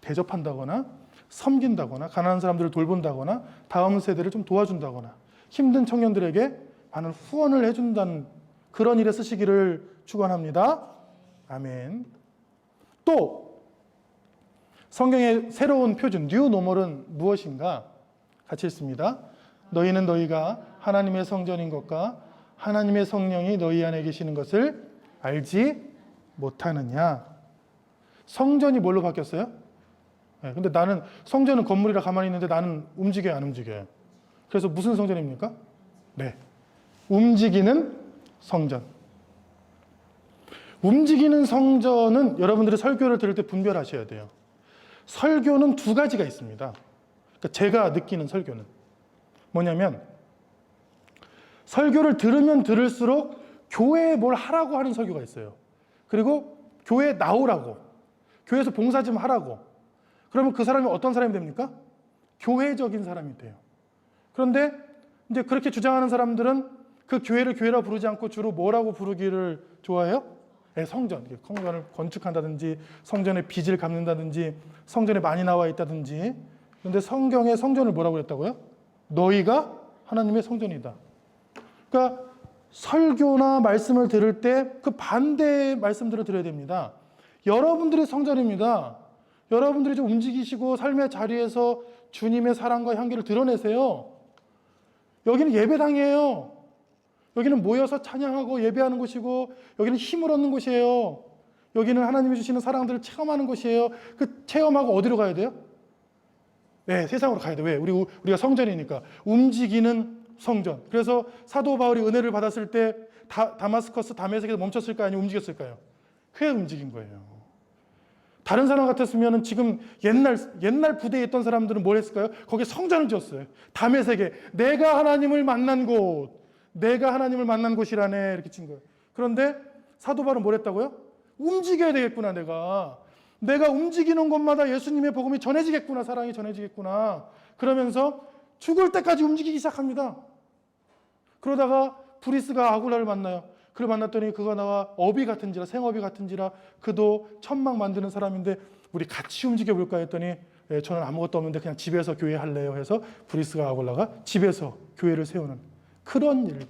대접한다거나 섬긴다거나 가난한 사람들을 돌본다거나 다음 세대를 좀 도와준다거나 힘든 청년들에게 많은 후원을 해준다는 그런 일에 쓰시기를 축원합니다. 아멘. 또 성경의 새로운 표준 뉴 노멀은 무엇인가? 같이 읽습니다. 너희는 너희가 하나님의 성전인 것과 하나님의 성령이 너희 안에 계시는 것을 알지 못하느냐? 성전이 뭘로 바뀌었어요? 네, 근데 나는 성전은 건물이라 가만히 있는데 나는 움직여요, 안 움직여요? 그래서 무슨 성전입니까? 네, 움직이는 성전. 움직이는 성전은 여러분들이 설교를 들을 때 분별하셔야 돼요. 설교는 두 가지가 있습니다. 그러니까 제가 느끼는 설교는 뭐냐면 설교를 들으면 들을수록 교회에 뭘 하라고 하는 설교가 있어요. 그리고 교회에 나오라고, 교회에서 봉사 좀 하라고. 그러면 그 사람이 어떤 사람이 됩니까? 교회적인 사람이 돼요. 그런데 이제 그렇게 주장하는 사람들은 그 교회를 교회라 부르지 않고 주로 뭐라고 부르기를 좋아해요? 네, 성전. 성전을 건축한다든지 성전의 빚을 갚는다든지 성전에 많이 나와 있다든지. 그런데 성경에 성전을 뭐라고 그랬다고요? 너희가 하나님의 성전이다. 그러니까 설교나 말씀을 들을 때 그 반대의 말씀들을 들어야 됩니다. 여러분들이 성전입니다. 여러분들이 좀 움직이시고 삶의 자리에서 주님의 사랑과 향기를 드러내세요. 여기는 예배당이에요. 여기는 모여서 찬양하고 예배하는 곳이고 여기는 힘을 얻는 곳이에요. 여기는 하나님이 주시는 사랑들을 체험하는 곳이에요. 그 체험하고 어디로 가야 돼요? 네, 세상으로 가야 돼요. 왜? 우리가 성전이니까. 움직이는 성전. 그래서 사도 바울이 은혜를 받았을 때 다마스커스 다메섹에서 멈췄을까요? 아니면 움직였을까요? 그게 움직인 거예요. 다른 사람 같았으면 지금 옛날 부대에 있던 사람들은 뭘 했을까요? 거기에 성전을 지었어요. 다메섹에 내가 하나님을 만난 곳, 내가 하나님을 만난 곳이라네 이렇게 친 거예요. 그런데 사도 바울은 뭘 했다고요? 움직여야 되겠구나. 내가 움직이는 곳마다 예수님의 복음이 전해지겠구나. 사랑이 전해지겠구나. 그러면서 죽을 때까지 움직이기 시작합니다. 그러다가 브리스가 아굴라를 만나요. 그를 만났더니 그가 나와 어비 같은지라 생어비 같은지라 그도 천막 만드는 사람인데 우리 같이 움직여 볼까 했더니 저는 아무것도 없는데 그냥 집에서 교회 할래요 해서 브리스가 아굴라가 집에서 교회를 세우는 그런 일들.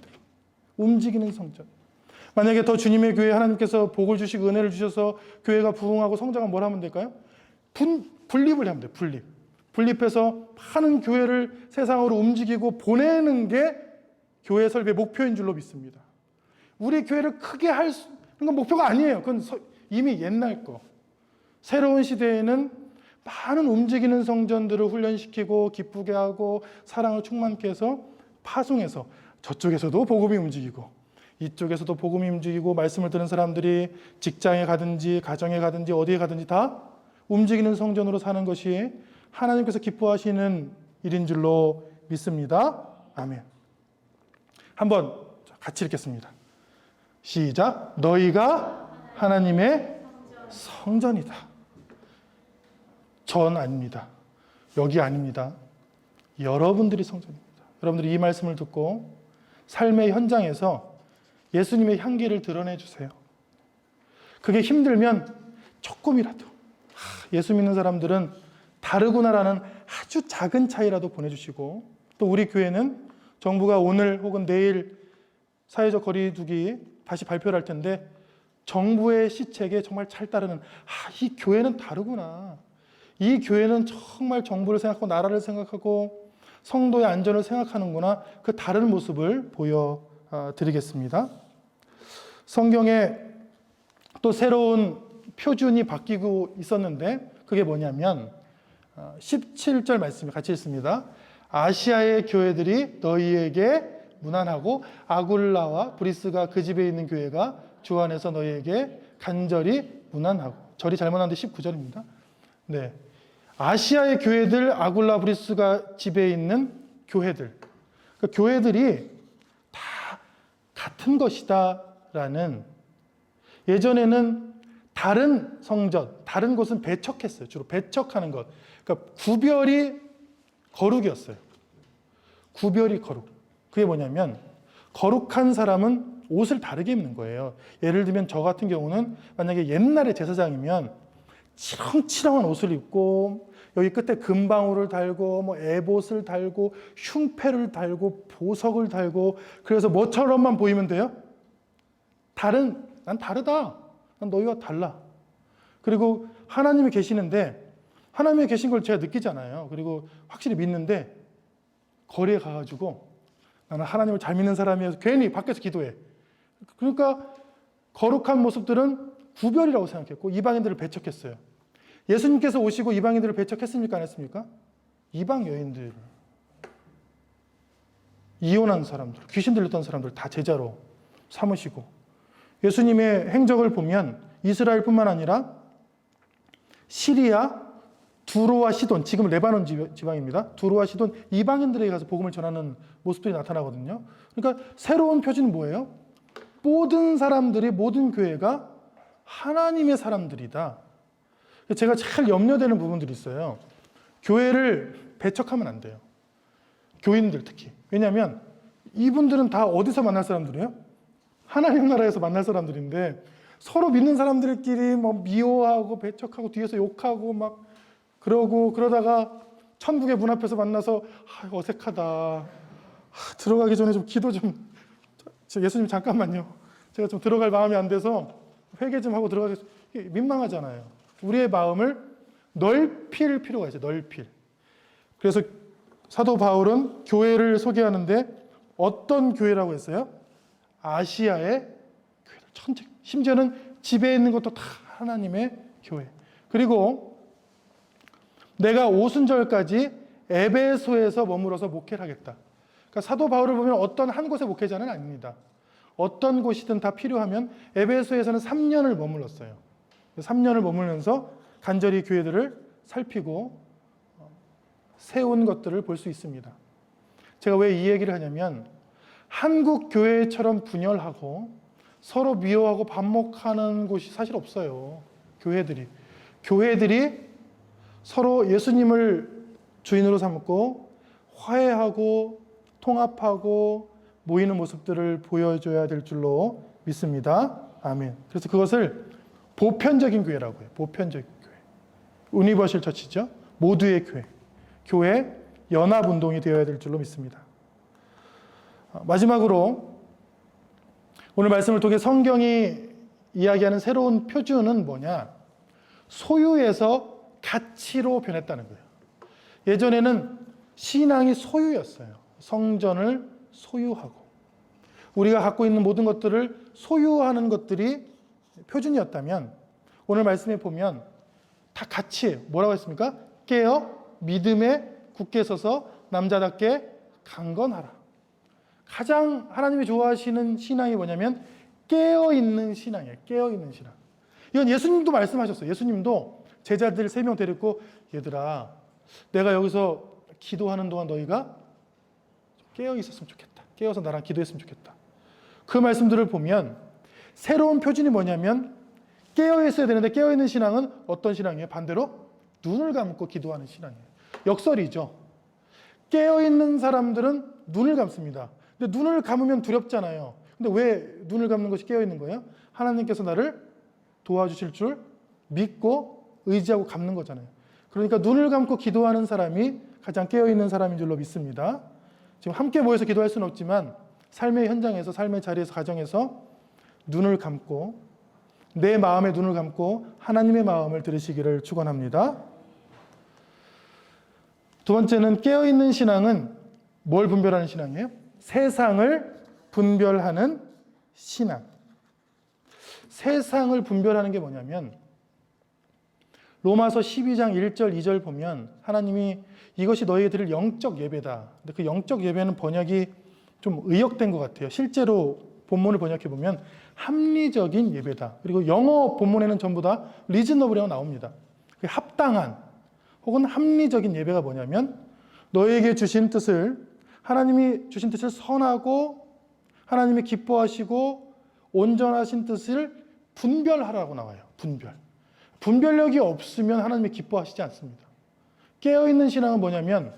움직이는 성전. 만약에 더 주님의 교회에 하나님께서 복을 주시고 은혜를 주셔서 교회가 부흥하고 성장하면 뭘 하면 될까요? 분립을 하면 돼요. 분립해서 많은 교회를 세상으로 움직이고 보내는 게 교회 설교의 목표인 줄로 믿습니다. 우리 교회를 크게 할 수 있는 건 목표가 아니에요. 그건 이미 옛날 거. 새로운 시대에는 많은 움직이는 성전들을 훈련시키고 기쁘게 하고 사랑을 충만케 해서 파송해서 저쪽에서도 복음이 움직이고 이쪽에서도 복음이 움직이고 말씀을 듣는 사람들이 직장에 가든지 가정에 가든지 어디에 가든지 다 움직이는 성전으로 사는 것이 하나님께서 기뻐하시는 일인 줄로 믿습니다. 아멘. 한번 같이 읽겠습니다. 시작. 너희가 하나님의 성전이다. 전 아닙니다. 여기 아닙니다. 여러분들이 성전입니다. 여러분들이 이 말씀을 듣고 삶의 현장에서 예수님의 향기를 드러내 주세요. 그게 힘들면 조금이라도 예수 믿는 사람들은 다르구나라는 아주 작은 차이라도 보내주시고, 또 우리 교회는 정부가 오늘 혹은 내일 사회적 거리두기 다시 발표를 할 텐데 정부의 시책에 정말 잘 따르는, 이 교회는 다르구나, 이 교회는 정말 정부를 생각하고 나라를 생각하고 성도의 안전을 생각하는구나, 그 다른 모습을 보여드리겠습니다. 성경에 또 새로운 표준이 바뀌고 있었는데 그게 뭐냐면 17절 말씀을 같이 읽습니다. 아시아의 교회들이 너희에게 문안하고 아굴라와 브리스가 그 집에 있는 교회가 주 안에서 너희에게 간절히 문안하고. 절이 잘못 나왔는데 19절입니다. 네, 아시아의 교회들, 아굴라, 브리스가 집에 있는 교회들, 그러니까 교회들이 다 같은 것이다라는, 예전에는 다른 성전, 다른 곳은 배척했어요. 주로 배척하는 것. 그러니까 구별이 거룩이었어요. 구별이 거룩. 그게 뭐냐면 거룩한 사람은 옷을 다르게 입는 거예요. 예를 들면 저 같은 경우는 만약에 옛날에 제사장이면 치렁치렁한 옷을 입고 여기 끝에 금방울을 달고 뭐 에봇을 달고 흉패를 달고 보석을 달고, 그래서 뭐처럼만 보이면 돼요? 난 다르다. 난 너희와 달라. 그리고 하나님이 계시는데 하나님이 계신 걸 제가 느끼잖아요. 그리고 확실히 믿는데 거리에 가가지고 나는 하나님을 잘 믿는 사람이어서 괜히 밖에서 기도해. 그러니까 거룩한 모습들은 구별이라고 생각했고 이방인들을 배척했어요. 예수님께서 오시고 이방인들을 배척했습니까? 안 했습니까? 이방 여인들, 이혼한 사람들, 귀신 들렸던 사람들 다 제자로 삼으시고, 예수님의 행적을 보면 이스라엘뿐만 아니라 시리아, 두로와 시돈, 지금 레바논 지방입니다. 두로와 시돈 이방인들에게 가서 복음을 전하는 모습들이 나타나거든요. 그러니까 새로운 표준은 뭐예요? 모든 사람들이, 모든 교회가 하나님의 사람들이다. 제가 잘 염려되는 부분들이 있어요. 교회를 배척하면 안 돼요. 교인들 특히. 왜냐하면 이분들은 다 어디서 만날 사람들이에요? 하나님 나라에서 만날 사람들인데 서로 믿는 사람들끼리 뭐 미워하고 배척하고 뒤에서 욕하고 막 그러다가 천국의 문 앞에서 만나서 어색하다. 들어가기 전에 좀 기도 좀, 예수님 잠깐만요. 제가 좀 들어갈 마음이 안 돼서 회개 좀 하고 들어가겠습니다. 민망하잖아요. 우리의 마음을 넓힐 필요가 있어요. 넓힐. 그래서 사도 바울은 교회를 소개하는데 어떤 교회라고 했어요? 아시아의 교회들 전체, 심지어는 집에 있는 것도 다 하나님의 교회. 그리고 내가 오순절까지 에베소에서 머물어서 목회를 하겠다. 그러니까 사도 바울을 보면 어떤 한 곳의 목회자는 아닙니다. 어떤 곳이든 다 필요하면 에베소에서는 3년을 머물렀어요. 3년을 머물면서 간절히 교회들을 살피고 세운 것들을 볼 수 있습니다. 제가 왜 이 얘기를 하냐면 한국 교회처럼 분열하고 서로 미워하고 반목하는 곳이 사실 없어요. 교회들이 서로 예수님을 주인으로 삼고 화해하고 통합하고 모이는 모습들을 보여줘야 될 줄로 믿습니다. 아멘. 그래서 그것을 보편적인 교회라고 해요. 보편적인 교회. 유니버셜 처치죠. 모두의 교회 연합운동이 되어야 될 줄로 믿습니다. 마지막으로 오늘 말씀을 통해 성경이 이야기하는 새로운 표준은 뭐냐? 소유에서 가치로 변했다는 거예요. 예전에는 신앙이 소유였어요. 성전을 소유하고 우리가 갖고 있는 모든 것들을 소유하는 것들이 표준이었다면 오늘 말씀에 보면 다 가치예요. 뭐라고 했습니까? 깨어 믿음에 굳게 서서 남자답게 강건하라. 가장 하나님이 좋아하시는 신앙이 뭐냐면 깨어있는 신앙이에요. 깨어있는 신앙. 이건 예수님도 말씀하셨어요. 예수님도 제자들 3명 데리고 얘들아 내가 여기서 기도하는 동안 너희가 깨어 있었으면 좋겠다. 깨어서 나랑 기도했으면 좋겠다. 그 말씀들을 보면 새로운 표준이 뭐냐면 깨어 있어야 되는데 깨어 있는 신앙은 어떤 신앙이에요? 반대로 눈을 감고 기도하는 신앙이에요. 역설이죠. 깨어있는 사람들은 눈을 감습니다. 근데 눈을 감으면 두렵잖아요. 근데 왜 눈을 감는 것이 깨어있는 거예요? 하나님께서 나를 도와주실 줄 믿고 의지하고 감는 거잖아요. 그러니까 눈을 감고 기도하는 사람이 가장 깨어있는 사람인 줄로 믿습니다. 지금 함께 모여서 기도할 수는 없지만 삶의 현장에서, 삶의 자리에서, 가정에서 눈을 감고 내 마음에 눈을 감고 하나님의 마음을 들으시기를 축원합니다. 두 번째는 깨어있는 신앙은 뭘 분별하는 신앙이에요? 세상을 분별하는 신앙. 세상을 분별하는 게 뭐냐면 로마서 12장 1절 2절 보면 하나님이 이것이 너희에게 드릴 영적 예배다. 근데 그 영적 예배는 번역이 좀 의역된 것 같아요. 실제로 본문을 번역해 보면 합리적인 예배다. 그리고 영어 본문에는 전부 다 리즈너블이라고 나옵니다. 합당한 혹은 합리적인 예배가 뭐냐면 너에게 주신 뜻을 하나님이 주신 뜻을 선하고 하나님이 기뻐하시고 온전하신 뜻을 분별하라고 나와요. 분별력이 없으면 하나님이 기뻐하시지 않습니다. 깨어있는 신앙은 뭐냐면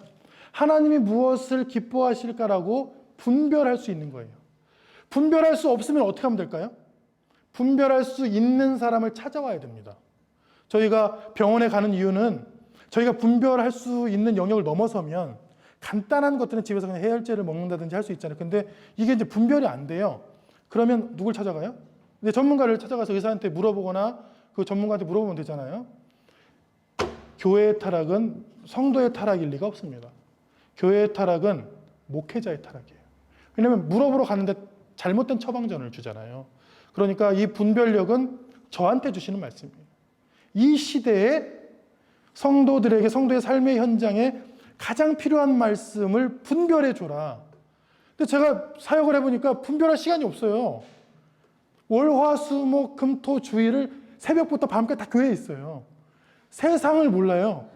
하나님이 무엇을 기뻐하실까라고 분별할 수 있는 거예요. 분별할 수 없으면 어떻게 하면 될까요? 분별할 수 있는 사람을 찾아와야 됩니다. 저희가 병원에 가는 이유는 저희가 분별할 수 있는 영역을 넘어서면 간단한 것들은 집에서 그냥 해열제를 먹는다든지 할 수 있잖아요. 근데 이게 이제 분별이 안 돼요. 그러면 누굴 찾아가요? 이제 전문가를 찾아가서 의사한테 물어보거나 그 전문가한테 물어보면 되잖아요. 교회의 타락은 성도의 타락일 리가 없습니다. 교회의 타락은 목회자의 타락이에요. 왜냐하면 물어보러 가는데 잘못된 처방전을 주잖아요. 그러니까 이 분별력은 저한테 주시는 말씀이에요. 이 시대에 성도들에게 성도의 삶의 현장에 가장 필요한 말씀을 분별해 줘라. 근데 제가 사역을 해보니까 분별할 시간이 없어요. 월, 화, 수, 목, 금, 토, 주일을 새벽부터 밤까지 다 교회에 있어요. 세상을 몰라요.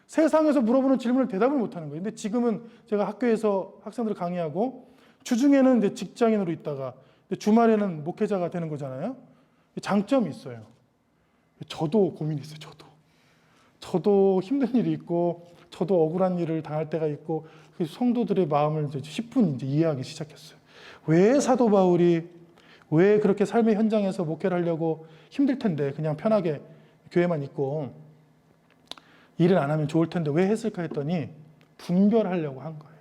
세상에서 물어보는 질문을 대답을 못하는 거예요. 근데 지금은 제가 학교에서 학생들 강의하고 주중에는 이제 직장인으로 있다가 주말에는 목회자가 되는 거잖아요. 장점이 있어요. 저도 고민이 있어요. 저도 힘든 일이 있고 저도 억울한 일을 당할 때가 있고 성도들의 마음을 이제 10분 이제 이해하기 시작했어요. 왜 사도 바울이 왜 그렇게 삶의 현장에서 목회를 하려고 힘들 텐데 그냥 편하게 교회만 있고 일을 안 하면 좋을 텐데 왜 했을까 했더니 분별하려고 한 거예요.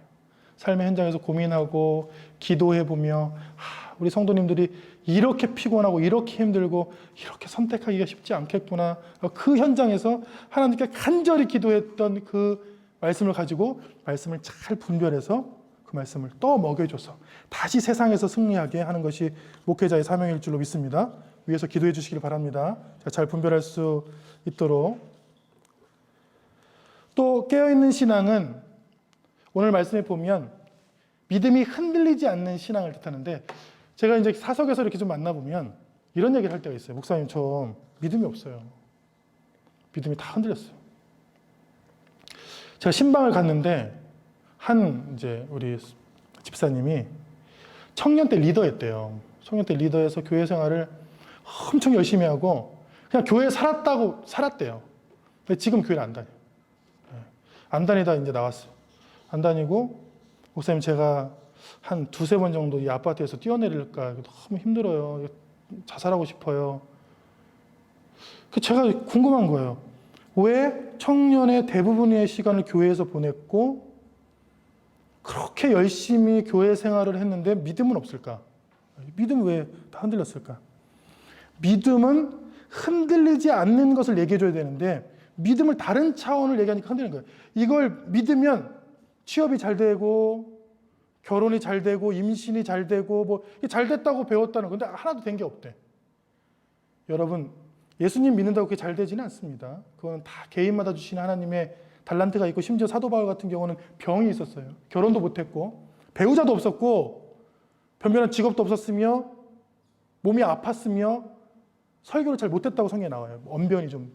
삶의 현장에서 고민하고 기도해보며 우리 성도님들이 이렇게 피곤하고 이렇게 힘들고 이렇게 선택하기가 쉽지 않겠구나. 그 현장에서 하나님께 간절히 기도했던 그 말씀을 가지고 말씀을 잘 분별해서 그 말씀을 또 먹여줘서 다시 세상에서 승리하게 하는 것이 목회자의 사명일 줄로 믿습니다. 위에서 기도해 주시길 바랍니다. 잘 분별할 수 있도록. 또 깨어있는 신앙은 오늘 말씀에 보면 믿음이 흔들리지 않는 신앙을 뜻하는데 제가 이제 사석에서 이렇게 좀 만나보면 이런 얘기를 할 때가 있어요. 목사님, 저 믿음이 없어요. 믿음이 다 흔들렸어요. 제가 신방을 갔는데 한 이제 우리 집사님이 청년 때 리더였대요. 청년 때 리더에서 교회 생활을 엄청 열심히 하고 그냥 교회에 살았대요. 근데 지금 교회를 안 다녀요. 안 다니다 이제 나왔어요. 안 다니고 목사님 제가 한 두세 번 정도 이 아파트에서 뛰어내릴까 너무 힘들어요. 자살하고 싶어요. 제가 궁금한 거예요. 왜 청년의 대부분의 시간을 교회에서 보냈고 그렇게 열심히 교회 생활을 했는데 믿음은 없을까? 믿음은 왜 다 흔들렸을까? 믿음은 흔들리지 않는 것을 얘기해줘야 되는데 믿음을 다른 차원을 얘기하니까 흔들리는 거예요. 이걸 믿으면 취업이 잘 되고 결혼이 잘 되고 임신이 잘 되고 뭐 잘 됐다고 배웠다는 건데 하나도 된 게 없대. 여러분 예수님 믿는다고 그게 잘 되지는 않습니다. 그건 다 개인마다 주신 하나님의 달란트가 있고 심지어 사도 바울 같은 경우는 병이 있었어요. 결혼도 못했고 배우자도 없었고 변변한 직업도 없었으며 몸이 아팠으며 설교를 잘 못했다고 성경에 나와요. 언변이 좀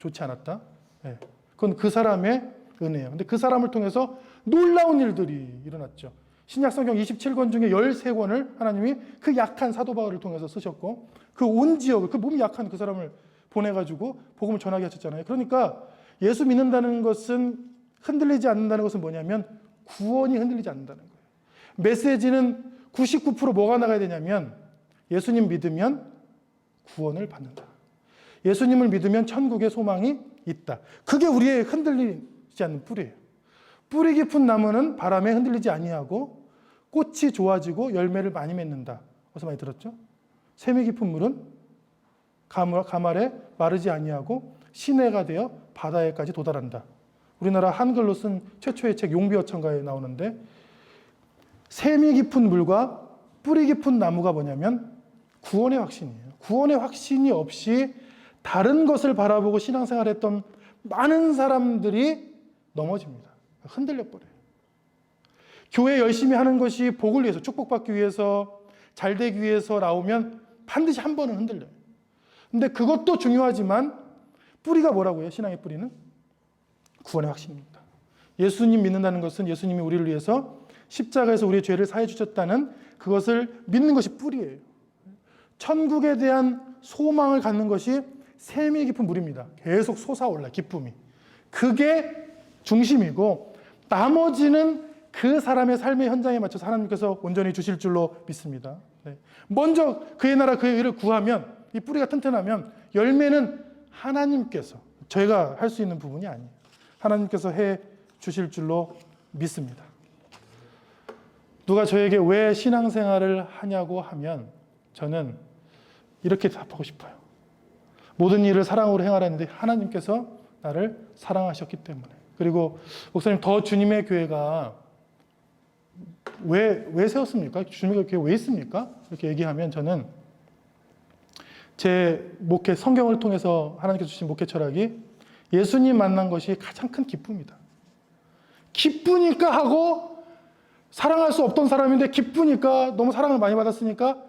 좋지 않았다. 네. 그건 그 사람의 은혜예요. 근데 그 사람을 통해서 놀라운 일들이 일어났죠. 신약성경 27권 중에 13권을 하나님이 그 약한 사도 바울을 통해서 쓰셨고 그 온 지역을 그 몸이 약한 그 사람을 보내가지고 복음을 전하게 하셨잖아요. 그러니까 예수 믿는다는 것은, 흔들리지 않는다는 것은 뭐냐면 구원이 흔들리지 않는다는 거예요. 메시지는 99% 뭐가 나가야 되냐면 예수님 믿으면 구원을 받는다. 예수님을 믿으면 천국의 소망이 있다. 그게 우리의 흔들리지 않는 뿌리예요. 뿌리 깊은 나무는 바람에 흔들리지 아니하고 꽃이 좋아지고 열매를 많이 맺는다. 어디서 많이 들었죠? 샘이 깊은 물은 가말에 마르지 아니하고 시내가 되어 바다에까지 도달한다. 우리나라 한글로 쓴 최초의 책 용비어천가에 나오는데, 샘이 깊은 물과 뿌리 깊은 나무가 뭐냐면 구원의 확신이에요. 구원의 확신이 없이 다른 것을 바라보고 신앙생활했던 많은 사람들이 넘어집니다. 흔들려 버려요. 교회 열심히 하는 것이 복을 위해서, 축복받기 위해서, 잘 되기 위해서 나오면 반드시 한 번은 흔들려요. 근데 그것도 중요하지만 뿌리가 뭐라고요? 신앙의 뿌리는 구원의 확신입니다. 예수님 믿는다는 것은 예수님이 우리를 위해서 십자가에서 우리의 죄를 사해 주셨다는 그것을 믿는 것이 뿌리예요. 천국에 대한 소망을 갖는 것이 샘이 깊은 물입니다. 계속 솟아올라, 기쁨이. 그게 중심이고 나머지는 그 사람의 삶의 현장에 맞춰서 하나님께서 온전히 주실 줄로 믿습니다. 먼저 그의 나라 그의 의를 구하면, 이 뿌리가 튼튼하면 열매는 하나님께서, 저희가 할 수 있는 부분이 아니에요. 하나님께서 해 주실 줄로 믿습니다. 누가 저에게 왜 신앙생활을 하냐고 하면 저는 이렇게 답하고 싶어요. 모든 일을 사랑으로 행하라는데 하나님께서 나를 사랑하셨기 때문에. 그리고 목사님, 더 주님의 교회가 왜 세웠습니까? 주님의 교회 왜 있습니까? 이렇게 얘기하면 저는 제 목회, 성경을 통해서 하나님께서 주신 목회 철학이 예수님 만난 것이 가장 큰 기쁨이다. 기쁘니까 하고, 사랑할 수 없던 사람인데 기쁘니까, 너무 사랑을 많이 받았으니까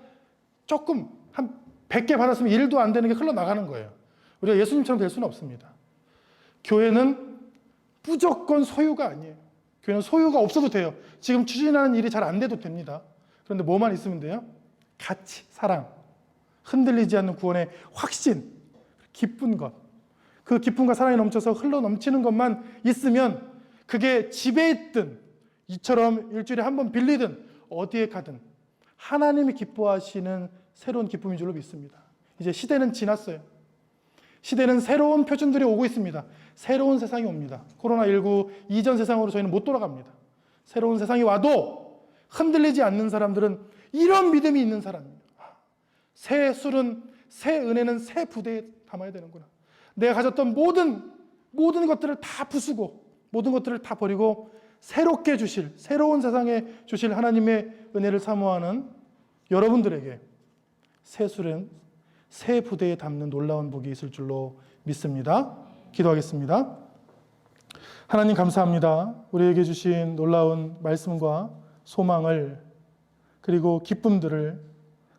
조금 한 100개 받았으면 1도 안 되는 게 흘러나가는 거예요. 우리가 예수님처럼 될 수는 없습니다. 교회는 무조건 소유가 아니에요. 교회는 소유가 없어도 돼요. 지금 추진하는 일이 잘 안 돼도 됩니다. 그런데 뭐만 있으면 돼요? 가치, 사랑, 흔들리지 않는 구원의 확신, 기쁜 것. 그 기쁨과 사랑이 넘쳐서 흘러 넘치는 것만 있으면, 그게 집에 있든 이처럼 일주일에 한 번 빌리든 어디에 가든 하나님이 기뻐하시는 새로운 기쁨인 줄로 믿습니다. 이제 시대는 지났어요. 시대는 새로운 표준들이 오고 있습니다. 새로운 세상이 옵니다. 코로나19 이전 세상으로 저희는 못 돌아갑니다. 새로운 세상이 와도 흔들리지 않는 사람들은 이런 믿음이 있는 사람입니다. 새 술은, 새 은혜는 새 부대에 담아야 되는구나. 내가 가졌던 모든 것들을 다 부수고, 모든 것들을 다 버리고 새롭게 주실, 새로운 세상에 주실 하나님의 은혜를 사모하는 여러분들에게 새 술은 새 부대에 담는 놀라운 복이 있을 줄로 믿습니다. 기도하겠습니다. 하나님 감사합니다. 우리에게 주신 놀라운 말씀과 소망을, 그리고 기쁨들을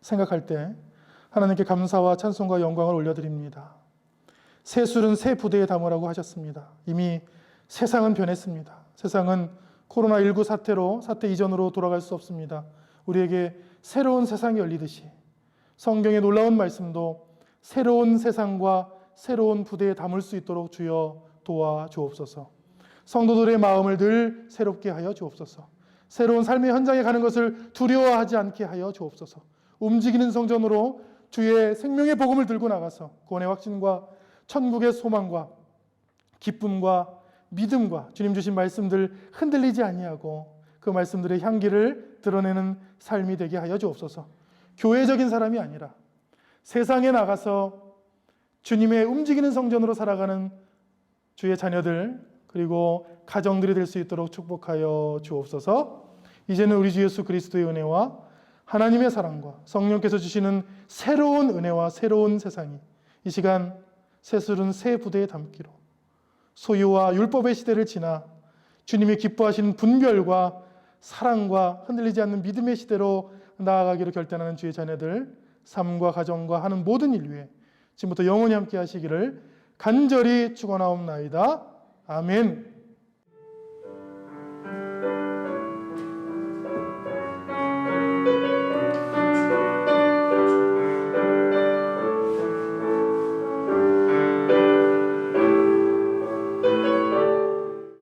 생각할 때 하나님께 감사와 찬송과 영광을 올려드립니다. 새 술은 새 부대에 담으라고 하셨습니다. 이미 세상은 변했습니다. 세상은 코로나19 사태 이전으로 돌아갈 수 없습니다. 우리에게 새로운 세상이 열리듯이 성경의 놀라운 말씀도 새로운 세상과 새로운 부대에 담을 수 있도록 주여 도와 주옵소서. 성도들의 마음을 늘 새롭게 하여 주옵소서. 새로운 삶의 현장에 가는 것을 두려워하지 않게 하여 주옵소서. 움직이는 성전으로 주의 생명의 복음을 들고 나가서 구원의 확신과 천국의 소망과 기쁨과 믿음과 주님 주신 말씀들 흔들리지 아니하고 그 말씀들의 향기를 드러내는 삶이 되게 하여 주옵소서. 교회적인 사람이 아니라 세상에 나가서 주님의 움직이는 성전으로 살아가는 주의 자녀들, 그리고 가정들이 될 수 있도록 축복하여 주옵소서. 이제는 우리 주 예수 그리스도의 은혜와 하나님의 사랑과 성령께서 주시는 새로운 은혜와 새로운 세상이 이 시간 새 술은 새 부대에 담기로, 소유와 율법의 시대를 지나 주님이 기뻐하시는 분별과 사랑과 흔들리지 않는 믿음의 시대로 나아가기로 결단하는 주의 자녀들, 삶과 가정과 하는 모든 일 위에 지금부터 영원히 함께 하시기를 간절히 축원하옵나이다. 아멘.